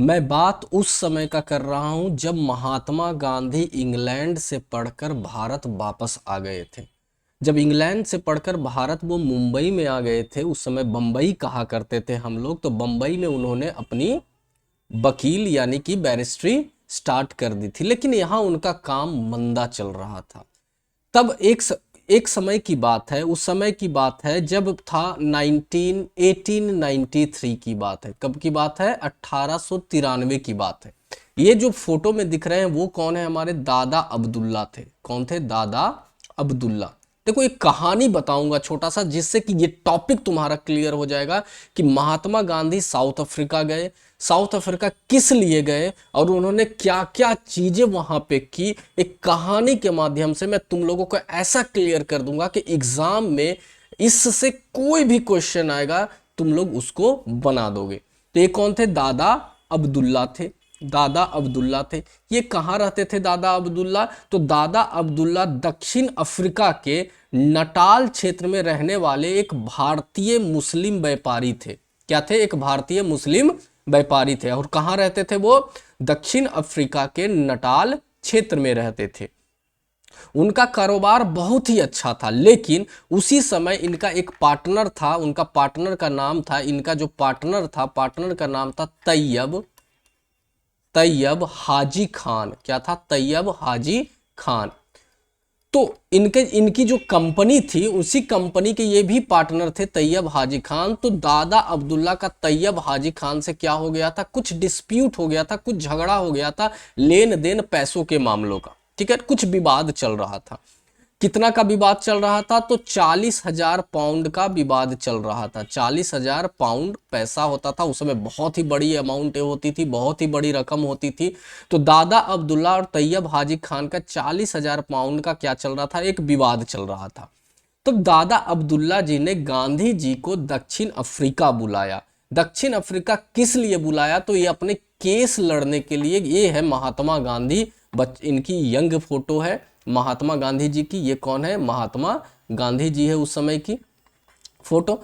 मैं बात उस समय का कर रहा हूं जब महात्मा गांधी इंग्लैंड से पढ़कर भारत वापस आ गए थे। जब इंग्लैंड से पढ़कर भारत वो मुंबई में आ गए थे, उस समय बम्बई कहा करते थे हम लोग, तो बम्बई में उन्होंने अपनी वकील यानी कि बैरिस्ट्री स्टार्ट कर दी थी। लेकिन यहाँ उनका काम मंदा चल रहा था। तब एक समय की बात है, उस समय की बात है जब था 1893 की बात है। कब की बात है? 1893 की बात है। ये जो फोटो में दिख रहे हैं वो कौन है? हमारे दादा अब्दुल्ला थे। कौन थे? दादा अब्दुल्ला। देखो एक कहानी बताऊंगा छोटा सा, जिससे कि ये टॉपिक तुम्हारा क्लियर हो जाएगा कि महात्मा गांधी साउथ अफ्रीका गए, साउथ अफ्रीका किस लिए गए और उन्होंने क्या क्या चीजें वहां पे की। एक कहानी के माध्यम से मैं तुम लोगों को ऐसा क्लियर कर दूंगा कि एग्जाम में इससे कोई भी क्वेश्चन आएगा तुम लोग उसको बना दोगे। तो ये कौन थे? दादा अब्दुल्ला थे। दादा अब्दुल्ला थे। ये कहाँ रहते थे दादा अब्दुल्ला? तो दादा अब्दुल्ला दक्षिण अफ्रीका के नटाल क्षेत्र में रहने वाले एक भारतीय मुस्लिम व्यापारी थे। क्या थे? एक भारतीय मुस्लिम व्यापारी थे। और कहाँ रहते थे वो? दक्षिण अफ्रीका के नटाल क्षेत्र में रहते थे। उनका कारोबार बहुत ही अच्छा था, लेकिन उसी समय इनका एक पार्टनर था। उनका पार्टनर का नाम था, इनका जो पार्टनर था, पार्टनर का नाम था तैयब हाजी खान। क्या था? तैयब हाजी खान। तो इनकी जो कंपनी थी, उसी कंपनी के ये भी पार्टनर थे, तैयब हाजी खान। तो दादा अब्दुल्ला का तैयब हाजी खान से क्या हो गया था? कुछ डिस्प्यूट हो गया था, कुछ झगड़ा हो गया था, लेन देन पैसों के मामलों का। ठीक है, कुछ विवाद चल रहा था। कितना का विवाद चल रहा था? तो 40,000 पाउंड का विवाद चल रहा था। 40,000 पाउंड पैसा होता था उस समय, बहुत ही बड़ी अमाउंट होती थी, बहुत ही बड़ी रकम होती थी। तो दादा अब्दुल्ला और तैयब हाजी खान का 40,000 पाउंड का क्या चल रहा था? एक विवाद चल रहा था। तो दादा अब्दुल्ला जी ने गांधी जी को दक्षिण अफ्रीका बुलाया। दक्षिण अफ्रीका किस लिए बुलाया? तो ये अपने केस लड़ने के लिए। ये है महात्मा गांधी, इनकी यंग फोटो है महात्मा गांधी जी की। ये कौन है? महात्मा गांधी जी है उस समय की फोटो।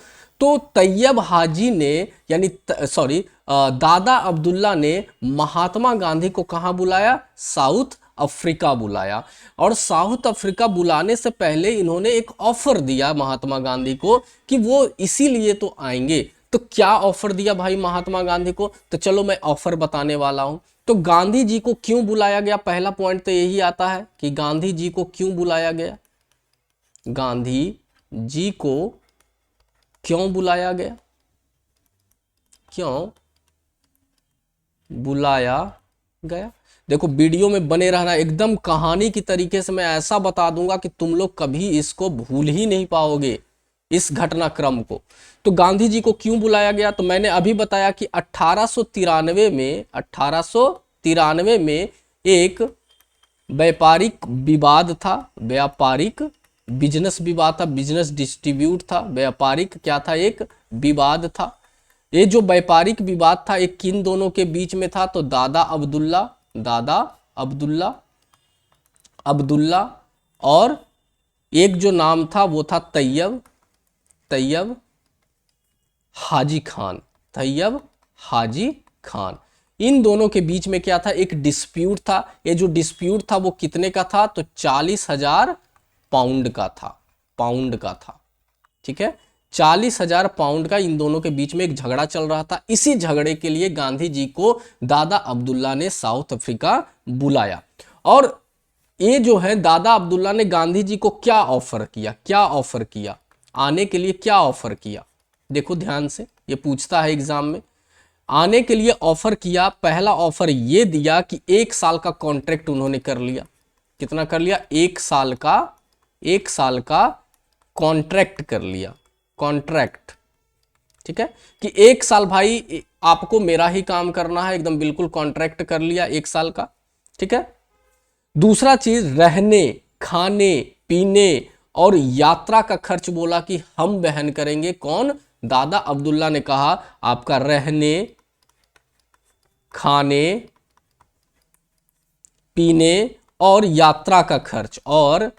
तो तैयब हाजी ने यानी सॉरी दादा अब्दुल्ला ने महात्मा गांधी को कहाँ बुलाया? साउथ अफ्रीका बुलाया। और साउथ अफ्रीका बुलाने से पहले इन्होंने एक ऑफर दिया महात्मा गांधी को कि वो इसीलिए तो आएंगे। तो क्या ऑफर दिया भाई महात्मा गांधी को? तो चलो मैं ऑफर बताने वाला हूं। तो गांधी जी को क्यों बुलाया गया? पहला पॉइंट तो यही आता है कि गांधी जी को क्यों बुलाया गया। गांधी जी को क्यों बुलाया गया? क्यों बुलाया गया? देखो वीडियो में बने रहना, एकदम कहानी की तरीके से मैं ऐसा बता दूंगा कि तुम लोग कभी इसको भूल ही नहीं पाओगे, इस घटनाक्रम को। तो गांधी जी को क्यों बुलाया गया? तो मैंने अभी बताया कि 1893 में एक व्यापारिक विवाद था। व्यापारिक बिजनेस विवाद था, बिजनेस डिस्ट्रीब्यूट था, व्यापारिक क्या था? एक विवाद था। ये जो व्यापारिक विवाद था एक किन दोनों के बीच में था? तो दादा अब्दुल्ला अब्दुल्ला और एक जो नाम था वो था तैयब हाजी खान। तैयब हाजी खान। इन दोनों के बीच में क्या था? एक डिस्प्यूट था। ये जो डिस्प्यूट था वो कितने का था? तो 40,000 पाउंड का था। पाउंड का था। ठीक है, 40,000 पाउंड का इन दोनों के बीच में एक झगड़ा चल रहा था। इसी झगड़े के लिए गांधी जी को दादा अब्दुल्ला ने साउथ अफ्रीका बुलाया। और ये जो है दादा अब्दुल्ला ने गांधी जी को क्या ऑफर किया? क्या ऑफर किया? आने के लिए क्या ऑफर किया? देखो ध्यान से, ये पूछता है एग्जाम में। आने के लिए ऑफर किया, पहला ऑफर ये दिया कि 1 साल का कॉन्ट्रैक्ट उन्होंने कर लिया। कितना कर लिया? 1 साल का कॉन्ट्रैक्ट कर लिया। कॉन्ट्रैक्ट, ठीक है, कि 1 साल भाई आपको मेरा ही काम करना है, एकदम बिल्कुल कॉन्ट्रैक्ट कर लिया 1 साल का। ठीक है। दूसरा चीज, रहने, खाने, पीने और यात्रा का खर्च बोला कि हम वहन करेंगे। कौन? दादा अब्दुल्ला ने कहा आपका रहने, खाने, पीने और यात्रा का खर्च, और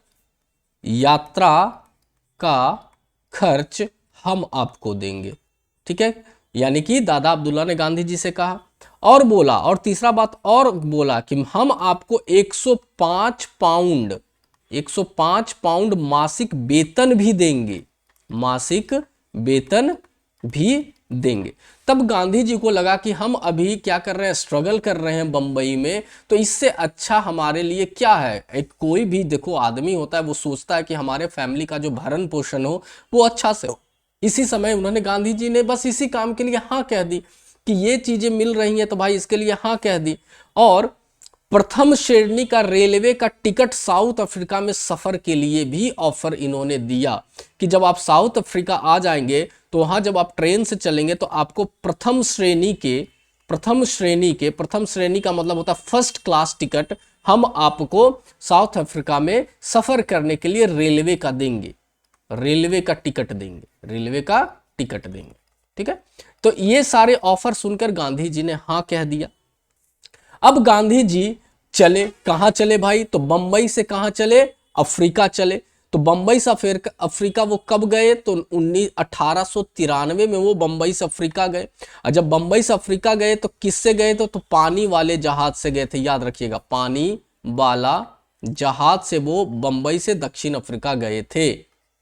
यात्रा का खर्च हम आपको देंगे। ठीक है, यानी कि दादा अब्दुल्ला ने गांधी जी से कहा और बोला, और तीसरा बात और बोला कि हम आपको 105 पाउंड 105 पाउंड मासिक वेतन भी देंगे, मासिक वेतन भी देंगे। तब गांधी जी को लगा कि हम अभी क्या कर रहे हैं, स्ट्रगल कर रहे हैं बंबई में, तो इससे अच्छा हमारे लिए क्या है। एक कोई भी देखो आदमी होता है वो सोचता है कि हमारे फैमिली का जो भरण पोषण हो वो अच्छा से हो। इसी समय उन्होंने, गांधी जी ने बस इसी काम के लिए हाँ कह दी कि ये चीजें मिल रही हैं तो भाई इसके लिए हाँ कह दी। और प्रथम श्रेणी का रेलवे का टिकट साउथ अफ्रीका में सफर के लिए भी ऑफर इन्होंने दिया कि जब आप साउथ अफ्रीका आ जाएंगे तो वहां जब आप ट्रेन से चलेंगे तो आपको प्रथम श्रेणी का मतलब होता है फर्स्ट क्लास टिकट, हम आपको साउथ अफ्रीका में सफर करने के लिए रेलवे का देंगे, रेलवे का टिकट देंगे, रेलवे का टिकट देंगे। ठीक है, तो ये सारे ऑफर सुनकर गांधी जी ने हाँ कह दिया। अब गांधी जी चले, कहां चले भाई, तो बंबई से कहां चले, अफ्रीका चले। तो बंबई से अफ्रीका वो कब गए, तो 1893 में वो बंबई से अफ्रीका गए। और जब बंबई से अफ्रीका गए तो किससे गए, तो पानी वाले जहाज से गए थे, याद रखिएगा, पानी वाला जहाज से वो बंबई से दक्षिण अफ्रीका गए थे।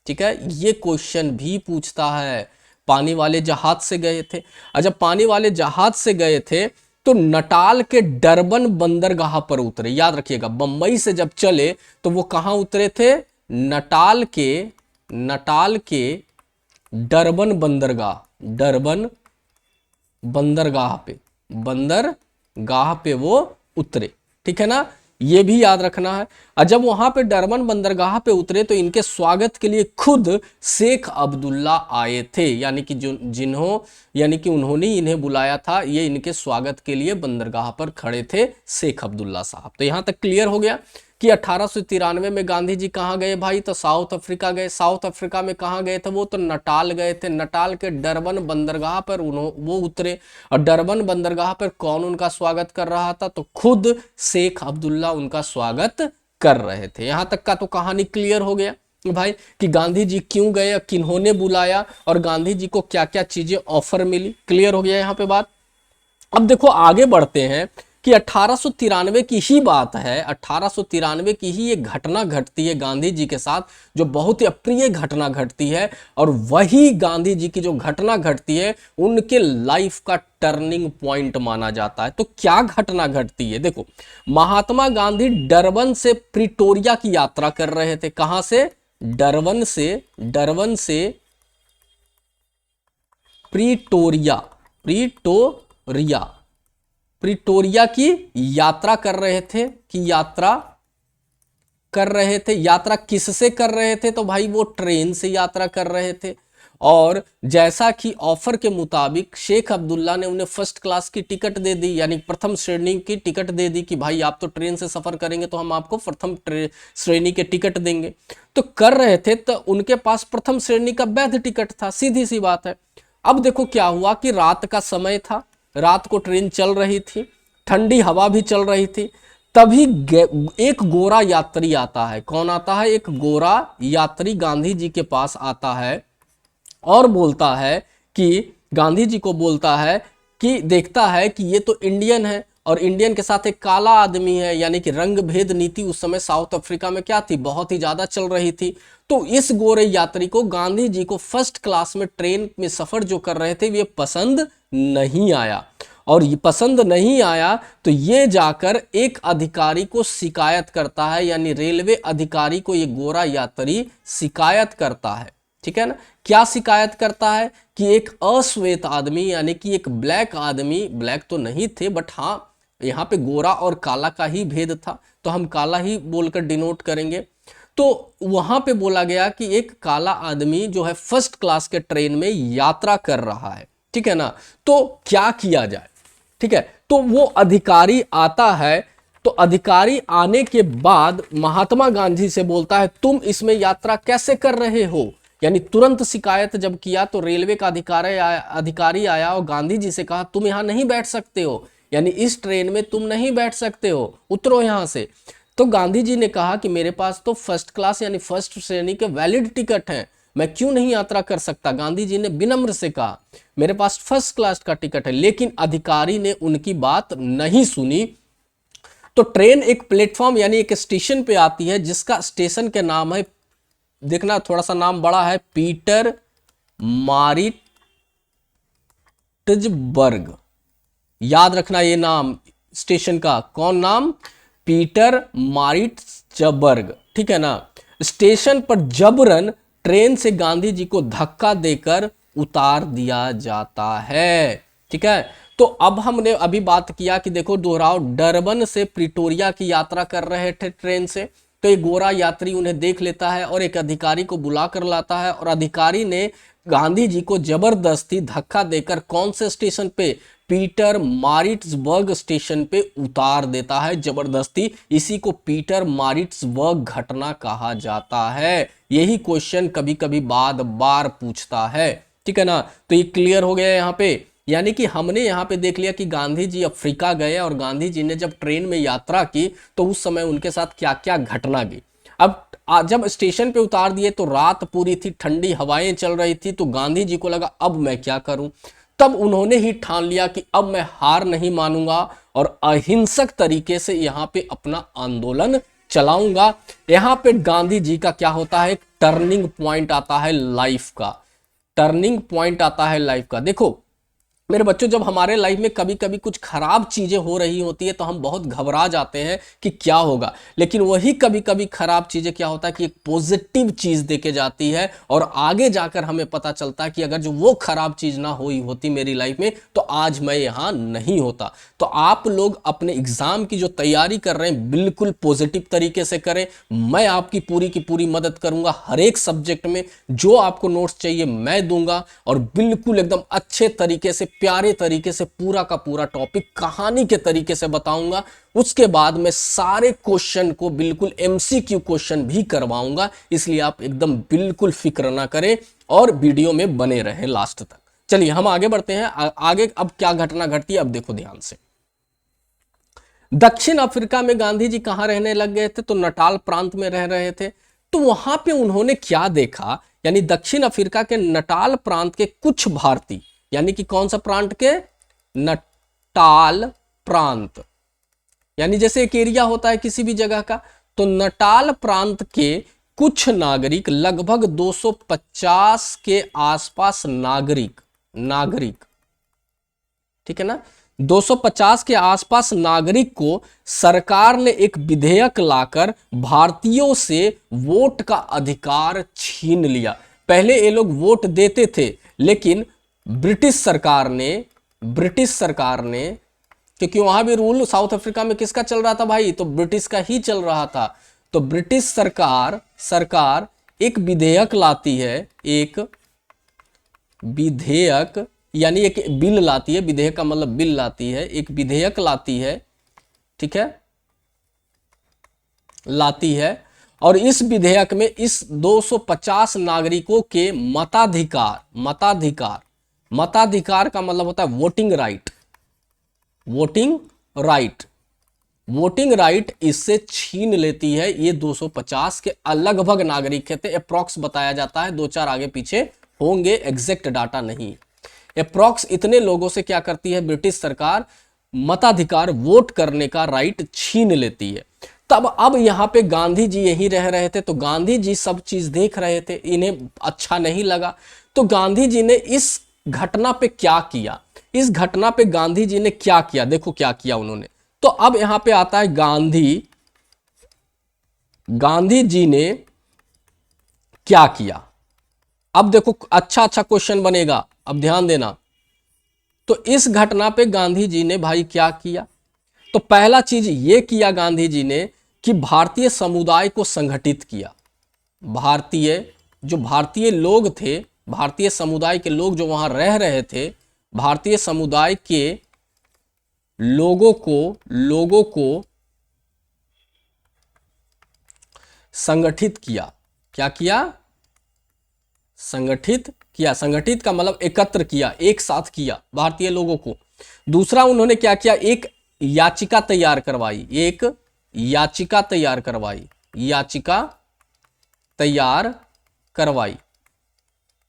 ठीक है, ये क्वेश्चन भी पूछता है, पानी वाले जहाज से गए थे। और जब पानी वाले जहाज से गए थे तो नटाल के डरबन बंदरगाह पर उतरे, याद रखिएगा, बंबई से जब चले तो वो कहां उतरे थे, नटाल के डरबन बंदरगाह पे वो उतरे। ठीक है ना, ये भी याद रखना है। और जब वहां पे डरबन बंदरगाह पे उतरे तो इनके स्वागत के लिए खुद शेख अब्दुल्ला आए थे, यानी कि यानी कि उन्होंने इन्हें बुलाया था, ये इनके स्वागत के लिए बंदरगाह पर खड़े थे शेख अब्दुल्ला साहब। तो यहां तक क्लियर हो गया कि 1893 में गांधी जी कहाँ गए भाई, तो साउथ अफ्रीका गए। साउथ अफ्रीका में कहाँ गए थे वो, तो नटाल गए थे। नटाल के डरबन बंदरगाह पर वो उतरे। और डरबन बंदरगाह पर कौन उनका स्वागत कर रहा था, तो खुद शेख अब्दुल्ला उनका स्वागत कर रहे थे। यहां तक का तो कहानी क्लियर हो गया भाई कि गांधी जी क्यों गए, किन्होंने बुलाया और गांधी जी को क्या क्या चीजें ऑफर मिली। क्लियर हो गया यहाँ पे बात। अब देखो आगे बढ़ते हैं कि 1893 की ही बात है, 1893 की ही एक घटना घटती है गांधी जी के साथ, जो बहुत ही अप्रिय घटना घटती है। और वही गांधी जी की जो घटना घटती है उनके लाइफ का टर्निंग पॉइंट माना जाता है। तो क्या घटना घटती है, देखो, महात्मा गांधी डरबन से प्रिटोरिया की यात्रा कर रहे थे। कहां से, डरबन से प्रिटोरिया की यात्रा कर रहे थे, यात्रा किससे कर रहे थे, तो भाई वो ट्रेन से यात्रा कर रहे थे। और जैसा कि ऑफर के मुताबिक शेख अब्दुल्ला ने उन्हें फर्स्ट क्लास की टिकट दे दी, यानी प्रथम श्रेणी की टिकट दे दी कि भाई आप तो ट्रेन से सफर करेंगे तो हम आपको प्रथम श्रेणी के टिकट देंगे। तो कर रहे थे, तो उनके पास प्रथम श्रेणी का वैध टिकट था, सीधी सी बात है। अब देखो क्या हुआ कि रात का समय था, रात को ट्रेन चल रही थी, ठंडी हवा भी चल रही थी। तभी एक गोरा यात्री आता है। कौन आता है, एक गोरा यात्री गांधी जी के पास आता है और बोलता है कि, गांधी जी को बोलता है कि देखता है कि ये तो इंडियन है और इंडियन के साथ एक काला आदमी है, यानी कि रंग भेद नीति उस समय साउथ अफ्रीका में क्या थी, बहुत ही ज्यादा चल रही थी। तो इस गोरे यात्री को, गांधी जी को फर्स्ट क्लास में ट्रेन में सफर जो कर रहे थे ये पसंद नहीं आया। और ये पसंद नहीं आया तो ये जाकर एक अधिकारी को शिकायत करता है, यानी रेलवे अधिकारी को ये गोरा यात्री शिकायत करता है। ठीक है ना, क्या शिकायत करता है कि एक अश्वेत आदमी, यानी कि एक ब्लैक आदमी, ब्लैक तो नहीं थे बट हाँ यहाँ पे गोरा और काला का ही भेद था तो हम काला ही बोलकर डिनोट करेंगे। तो वहां पे बोला गया कि एक काला आदमी जो है फर्स्ट क्लास के ट्रेन में यात्रा कर रहा है। ठीक है ना, तो क्या किया जाए। ठीक है, तो वो अधिकारी आता है, तो अधिकारी आने के बाद महात्मा गांधी से बोलता है तुम इसमें यात्रा कैसे कर रहे हो, यानी तुरंत शिकायत जब किया तो रेलवे का अधिकारी आया और गांधी जी से कहा तुम यहां नहीं बैठ सकते हो, यानी इस ट्रेन में तुम नहीं बैठ सकते हो, उतरो यहां से। तो गांधी जी ने कहा कि मेरे पास तो फर्स्ट क्लास यानी फर्स्ट श्रेणी के वैलिड टिकट हैं, मैं क्यों नहीं यात्रा कर सकता? गांधी जी ने विनम्र से कहा, मेरे पास फर्स्ट क्लास का टिकट है। लेकिन अधिकारी ने उनकी बात नहीं सुनी। तो ट्रेन एक प्लेटफॉर्म यानी एक स्टेशन पे आती है, जिसका स्टेशन के नाम है, देखना थोड़ा सा नाम बड़ा है, पीटर मारिट्जबर्ग। याद रखना ये नाम स्टेशन का। कौन नाम? पीटर मारिट्जबर्ग, ठीक है ना। स्टेशन पर जबरन ट्रेन से गांधी जी को धक्का देकर उतार दिया जाता है, ठीक है। तो अब हमने अभी बात किया कि देखो दोहराओ, डरबन से प्रिटोरिया की यात्रा कर रहे थे ट्रेन से। तो एक गोरा यात्री उन्हें देख लेता है और एक अधिकारी को बुला कर लाता है, और अधिकारी ने गांधी जी को जबरदस्ती धक्का देकर कौन से स्टेशन पे? पीटर मारिट्जबर्ग स्टेशन पे उतार देता है जबरदस्ती। इसी को पीटर मारिट्जबर्ग घटना कहा जाता है। यही क्वेश्चन कभी कभी बार पूछता है, ठीक है ना। तो ये क्लियर हो गया यहाँ पे। यानी कि हमने यहाँ पे देख लिया कि गांधी जी अफ्रीका गए, और गांधी जी ने जब ट्रेन में यात्रा की तो उस समय उनके साथ क्या क्या घटना गई। अब जब स्टेशन पे उतार दिए तो रात पूरी थी, ठंडी हवाएं चल रही थी, तो गांधी जी को लगा अब मैं क्या करूं। तब उन्होंने ही ठान लिया कि अब मैं हार नहीं मानूंगा और अहिंसक तरीके से यहाँ पे अपना आंदोलन चलाऊंगा। यहाँ पे गांधी जी का क्या होता है? टर्निंग पॉइंट आता है लाइफ का। टर्निंग पॉइंट आता है लाइफ का। देखो मेरे बच्चों, जब हमारे लाइफ में कभी कभी कुछ खराब चीजें हो रही होती है तो हम बहुत घबरा जाते हैं कि क्या होगा। लेकिन वही कभी कभी खराब चीजें क्या होता है कि एक पॉजिटिव चीज देके जाती है, और आगे जाकर हमें पता चलता है कि अगर जो वो खराब चीज ना हुई होती मेरी लाइफ में तो आज मैं यहाँ नहीं होता। तो आप लोग अपने एग्जाम की जो तैयारी कर रहे हैं बिल्कुल पॉजिटिव तरीके से करें। मैं आपकी पूरी मदद करूंगा हर एक सब्जेक्ट में। जो आपको नोट्स चाहिए मैं दूंगा, और बिल्कुल एकदम अच्छे तरीके से, प्यारे तरीके से पूरा का पूरा टॉपिक कहानी के तरीके से बताऊंगा। उसके बाद मैं सारे क्वेश्चन को बिल्कुल एमसीक्यू क्वेश्चन भी करवाऊंगा। इसलिए आप एकदम बिल्कुल फिक्र ना करें और वीडियो में बने रहें लास्ट तक। चलिए हम आगे बढ़ते हैं। आगे अब क्या घटना घटती है अब देखो ध्यान से। दक्षिण अफ्रीका में गांधी जी कहां रहने लग गए थे? तो नटाल प्रांत में रह रहे थे। तो वहां पे उन्होंने क्या देखा? यानी दक्षिण अफ्रीका के नटाल प्रांत के कुछ भारतीय, यानी कि कौन सा प्रांत के? नटाल प्रांत, यानी जैसे एक एरिया होता है किसी भी जगह का, तो नटाल प्रांत के कुछ नागरिक, लगभग 250 के आसपास नागरिक, ठीक है ना, 250 के आसपास नागरिक को सरकार ने एक विधेयक लाकर भारतीयों से वोट का अधिकार छीन लिया। पहले ये लोग वोट देते थे, लेकिन ब्रिटिश सरकार ने, क्योंकि वहां भी रूल साउथ अफ्रीका में किसका चल रहा था भाई? तो ब्रिटिश का ही चल रहा था। तो ब्रिटिश सरकार एक विधेयक लाती है, एक विधेयक यानी एक बिल लाती है। विधेयक का मतलब बिल लाती है, एक विधेयक लाती है, ठीक है, लाती है। और इस विधेयक में इस 250 नागरिकों के मताधिकार का मतलब होता है वोटिंग राइट इससे छीन लेती है। ये 250 के लगभग नागरिक थे, अप्रॉक्स बताया जाता है, 2-4 आगे पीछे होंगे, एग्जैक्ट डाटा नहीं। अप्रॉक्स इतने लोगों से क्या करती है ब्रिटिश सरकार? मताधिकार, वोट करने का राइट छीन लेती है। तब अब यहां पे गांधी जी यहीं रह रहे थे, तो गांधी जी सब चीज देख रहे थे, इन्हें अच्छा नहीं लगा। तो गांधी जी ने इस घटना पे क्या किया? इस घटना पे गांधी जी ने क्या किया? देखो क्या किया उन्होंने। तो अब यहां पे आता है गांधी जी ने क्या किया। अब देखो अच्छा क्वेश्चन बनेगा, अब ध्यान देना। तो इस घटना पे गांधी जी ने भाई क्या किया? तो पहला चीज ये किया गांधी जी ने कि भारतीय समुदाय को संगठित किया। भारतीय लोग थे, भारतीय समुदाय के लोग जो वहां रह रहे थे, भारतीय समुदाय के लोगों को संगठित किया। क्या किया? संगठित किया। संगठित का मतलब एकत्र किया, एक साथ किया भारतीय लोगों को। दूसरा उन्होंने क्या किया? एक याचिका तैयार करवाई।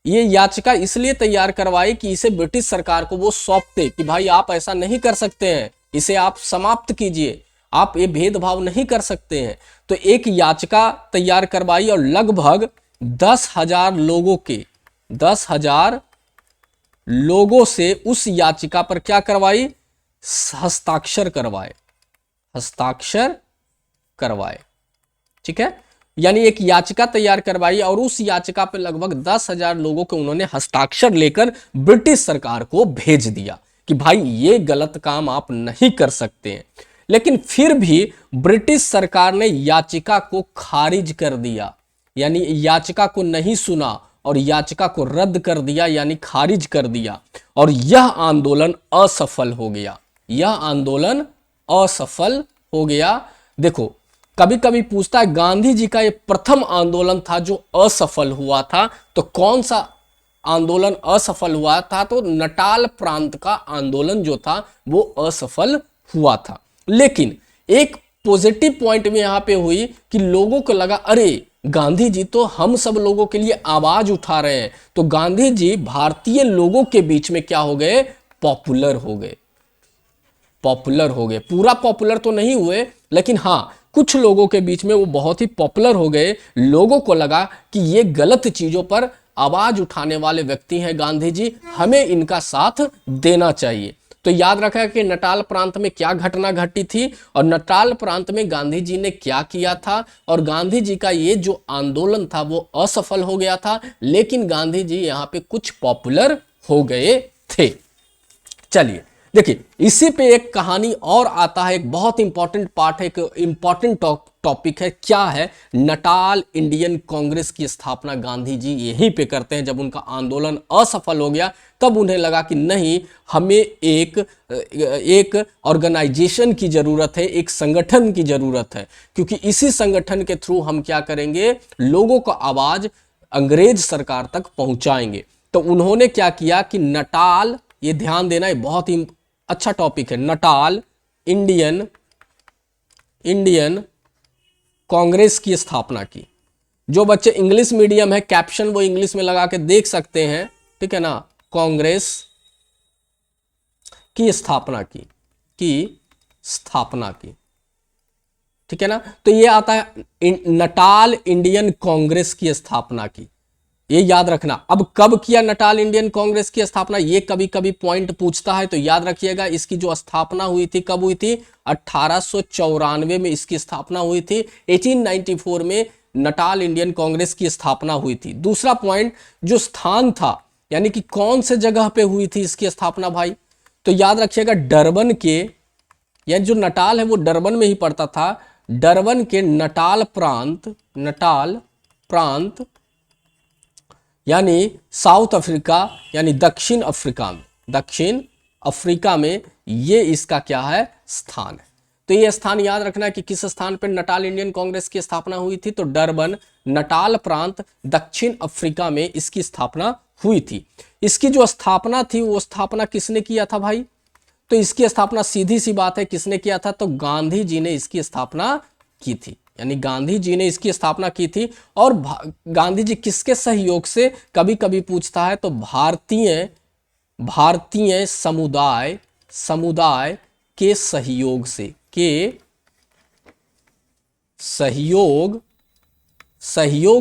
ये याचिका इसलिए तैयार करवाई कि इसे ब्रिटिश सरकार को वो सौंपते कि भाई आप ऐसा नहीं कर सकते हैं, इसे आप समाप्त कीजिए, आप ये भेदभाव नहीं कर सकते हैं। तो एक याचिका तैयार करवाई और लगभग 10,000 लोगों के 10,000 लोगों से उस याचिका पर क्या करवाई, हस्ताक्षर करवाए, हस्ताक्षर करवाए। ठीक है, यानी एक याचिका तैयार करवाई और उस याचिका पर लगभग 10,000 लोगों के उन्होंने हस्ताक्षर लेकर ब्रिटिश सरकार को भेज दिया कि भाई ये गलत काम आप नहीं कर सकते हैं। लेकिन फिर भी ब्रिटिश सरकार ने याचिका को खारिज कर दिया, यानी याचिका को नहीं सुना और याचिका को रद्द कर दिया, यानी खारिज कर दिया, और यह आंदोलन असफल हो गया, यह आंदोलन असफल हो गया। देखो कभी कभी पूछता है गांधी जी का ये प्रथम आंदोलन था जो असफल हुआ था, तो कौन सा आंदोलन असफल हुआ था, तो नटाल प्रांत का आंदोलन जो था वो असफल हुआ था। लेकिन एक पॉजिटिव पॉइंट में यहां पे हुई कि लोगों को लगा अरे गांधी जी तो हम सब लोगों के लिए आवाज उठा रहे हैं, तो गांधी जी भारतीय लोगों के बीच में क्या हो गए, पॉपुलर हो गए, पॉपुलर हो गए। पूरा पॉपुलर तो नहीं हुए, लेकिन हाँ कुछ लोगों के बीच में वो बहुत ही पॉपुलर हो गए। लोगों को लगा कि ये गलत चीजों पर आवाज उठाने वाले व्यक्ति हैं गांधी जी, हमें इनका साथ देना चाहिए। तो याद रखा कि नटाल प्रांत में क्या घटना घटी थी और नटाल प्रांत में गांधी जी ने क्या किया था, और गांधी जी का ये जो आंदोलन था वो असफल हो गया था, लेकिन गांधी जी यहाँ पे कुछ पॉपुलर हो गए थे। चलिए देखिए, इसी पे एक कहानी और आता है, एक बहुत इंपॉर्टेंट पार्ट है, एक इंपॉर्टेंट टॉपिक है। क्या है, नटाल इंडियन कांग्रेस की स्थापना गांधी जी यहीं पे करते हैं। जब उनका आंदोलन असफल हो गया तब उन्हें लगा कि नहीं, हमें एक ऑर्गेनाइजेशन की जरूरत है, एक संगठन की जरूरत है, क्योंकि इसी संगठन के थ्रू हम क्या करेंगे, लोगों का आवाज अंग्रेज सरकार तक पहुंचाएंगे। तो उन्होंने क्या किया कि नटाल, ये ध्यान देना, ये बहुत ही अच्छा टॉपिक है, नटाल इंडियन कांग्रेस की स्थापना की। जो बच्चे इंग्लिश मीडियम है, कैप्शन वो इंग्लिश में लगा के देख सकते हैं, ठीक है ना, कांग्रेस की स्थापना की ठीक है ना। तो ये आता है नटाल इंडियन कांग्रेस की स्थापना की, ये याद रखना। अब कब किया नटाल इंडियन कांग्रेस की स्थापना, ये कभी कभी पॉइंट पूछता है, तो याद रखिएगा इसकी जो स्थापना हुई थी कब हुई थी, 1894 में इसकी स्थापना हुई थी। 1894 में नटाल इंडियन कांग्रेस की स्थापना हुई थी। दूसरा पॉइंट, जो स्थान था, यानी कि कौन से जगह पे हुई थी इसकी स्थापना भाई, तो याद रखिएगा डरबन के, यानी जो नटाल है वो डरबन में ही पड़ता था, डरबन के नटाल प्रांत यानी साउथ अफ्रीका, यानी दक्षिण अफ्रीका में ये इसका क्या है, स्थान है। तो ये स्थान याद रखना है कि किस स्थान पर नटाल इंडियन कांग्रेस की स्थापना हुई थी, तो डरबन, नटाल प्रांत, दक्षिण अफ्रीका में इसकी स्थापना हुई थी। इसकी जो स्थापना थी वो स्थापना किसने किया था भाई, तो इसकी स्थापना सीधी सी बात है किसने किया था, तो गांधी जी ने इसकी स्थापना की थी, यानी गांधी जी ने इसकी स्थापना की थी। और गांधी जी किसके सहयोग से, कभी कभी पूछता है, तो भारतीय समुदाय के सहयोग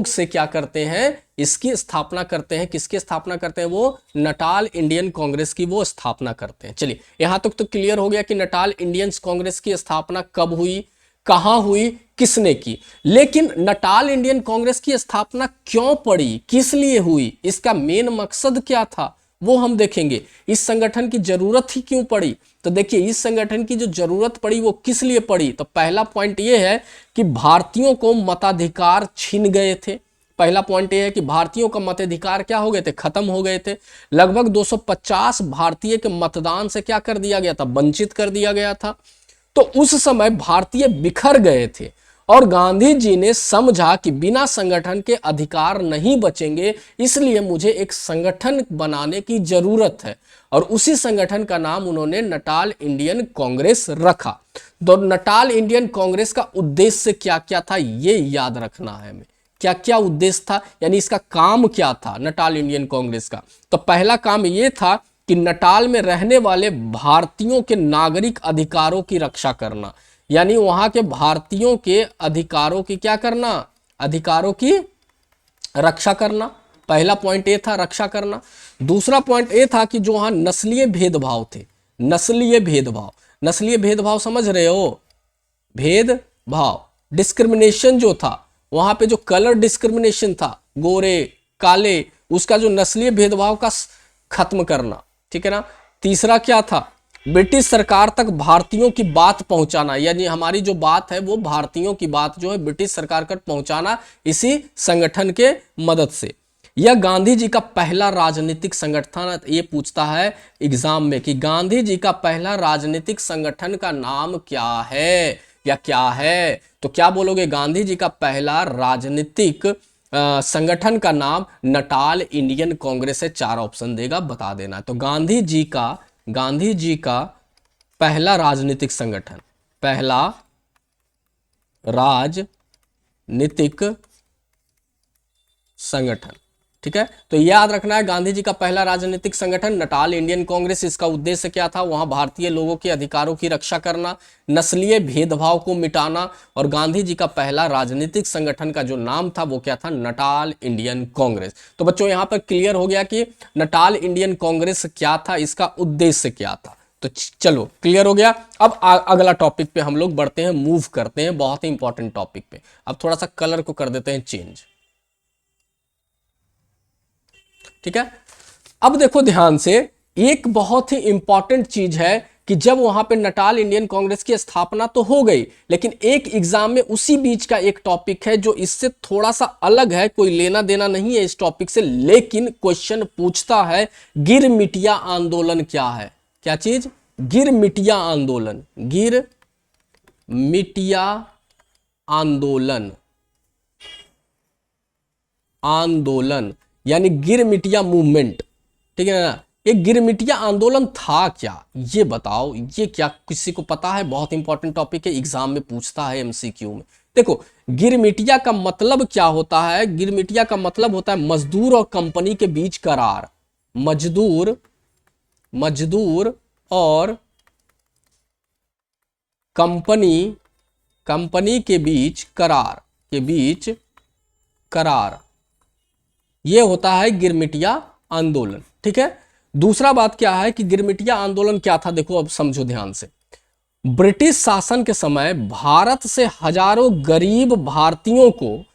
से क्या करते हैं, इसकी स्थापना करते हैं। किसकी स्थापना करते हैं, वो नटाल इंडियन कांग्रेस की वो स्थापना करते हैं। चलिए यहां तक तो क्लियर हो गया कि नटाल इंडियन कांग्रेस की स्थापना कब हुई, कहां हुई, किसने की। लेकिन नटाल इंडियन कांग्रेस की स्थापना क्यों पड़ी, किस लिए हुई, इसका मेन मकसद क्या था, वो हम देखेंगे। इस संगठन की जरूरत ही क्यों पड़ी, तो देखिए इस संगठन की जो जरूरत पड़ी वो किस लिए पड़ी, तो पहला पॉइंट ये है कि भारतीयों को मताधिकार छीन गए थे। पहला पॉइंट ये है कि भारतीयों का मताधिकार क्या हो गए थे, खत्म हो गए थे। लगभग 250 भारतीय के मतदान से क्या कर दिया गया था, वंचित कर दिया गया था। तो उस समय भारतीय बिखर गए थे और गांधी जी ने समझा कि बिना संगठन के अधिकार नहीं बचेंगे, इसलिए मुझे एक संगठन बनाने की जरूरत है, और उसी संगठन का नाम उन्होंने नटाल इंडियन कांग्रेस रखा। तो नटाल इंडियन कांग्रेस का उद्देश्य क्या क्या था ये याद रखना है हमें, क्या क्या उद्देश्य था, यानी इसका काम क्या था नटाल इंडियन कांग्रेस का। तो पहला काम ये था कि नटाल में रहने वाले भारतीयों के नागरिक अधिकारों की रक्षा करना, यानी वहां के भारतीयों के अधिकारों की क्या करना, अधिकारों की रक्षा करना। पहला पॉइंट ये था, रक्षा करना। दूसरा पॉइंट ये था कि जो वहां नस्लीय भेदभाव थे, नस्लीय भेदभाव, नस्लीय भेदभाव समझ रहे हो, भेदभाव, डिस्क्रिमिनेशन जो था वहां पे, जो कलर डिस्क्रिमिनेशन था, गोरे काले, उसका जो नस्लीय भेदभाव का खत्म करना, ठीक है ना। तीसरा क्या था, ब्रिटिश सरकार तक भारतीयों की बात पहुंचाना, यानी हमारी जो बात है वो भारतीयों की बात जो है ब्रिटिश सरकार तक पहुंचाना इसी संगठन के मदद से। यह गांधी जी का पहला राजनीतिक संगठन, ये पूछता है एग्जाम में कि गांधी जी का पहला राजनीतिक संगठन का नाम क्या है या क्या है, तो क्या बोलोगे, गांधी जी का पहला राजनीतिक संगठन का नाम नटाल इंडियन कांग्रेस है। 4 ऑप्शन देगा, बता देना। तो गांधी जी का पहला राजनीतिक संगठन, पहला राजनीतिक संगठन, ठीक है। तो याद रखना है, गांधी जी का पहला राजनीतिक संगठन नटाल इंडियन कांग्रेस। इसका उद्देश्य क्या था, वहां भारतीय लोगों के अधिकारों की रक्षा करना, नस्लीय भेदभाव को मिटाना, और गांधी जी का पहला राजनीतिक संगठन का जो नाम था वो क्या था, नटाल इंडियन कांग्रेस। तो बच्चों यहां पर क्लियर हो गया कि नटाल इंडियन कांग्रेस क्या था, इसका उद्देश्य क्या था। तो चलो क्लियर हो गया। अब अगला टॉपिक पे हम लोग बढ़ते हैं, मूव करते हैं, बहुत ही इंपॉर्टेंट टॉपिक पे। अब थोड़ा सा कलर को कर देते हैं चेंज, ठीक है। अब देखो ध्यान से, एक बहुत ही इंपॉर्टेंट चीज है कि जब वहां पे नटाल इंडियन कांग्रेस की स्थापना तो हो गई, लेकिन एक एग्जाम में उसी बीच का एक टॉपिक है जो इससे थोड़ा सा अलग है, कोई लेना देना नहीं है इस टॉपिक से, लेकिन क्वेश्चन पूछता है गिरमिटिया आंदोलन क्या है। क्या चीज, गिरमिटिया आंदोलन, गिरमिटिया आंदोलन, आंदोलन यानी गिरमिटिया मूवमेंट, ठीक है ना। ये गिरमिटिया आंदोलन था क्या, ये बताओ, ये क्या किसी को पता है। बहुत इंपॉर्टेंट टॉपिक है, एग्जाम में पूछता है एमसीक्यू में। देखो गिरमिटिया का मतलब क्या होता है, गिरमिटिया का मतलब होता है मजदूर और कंपनी के बीच करार, मजदूर और कंपनी के बीच करार, ये होता है गिरमिटिया आंदोलन, ठीक है। दूसरा बात क्या है कि गिरमिटिया आंदोलन क्या था, देखो अब समझो ध्यान से। ब्रिटिश शासन के समय भारत से हजारों गरीब भारतीयों को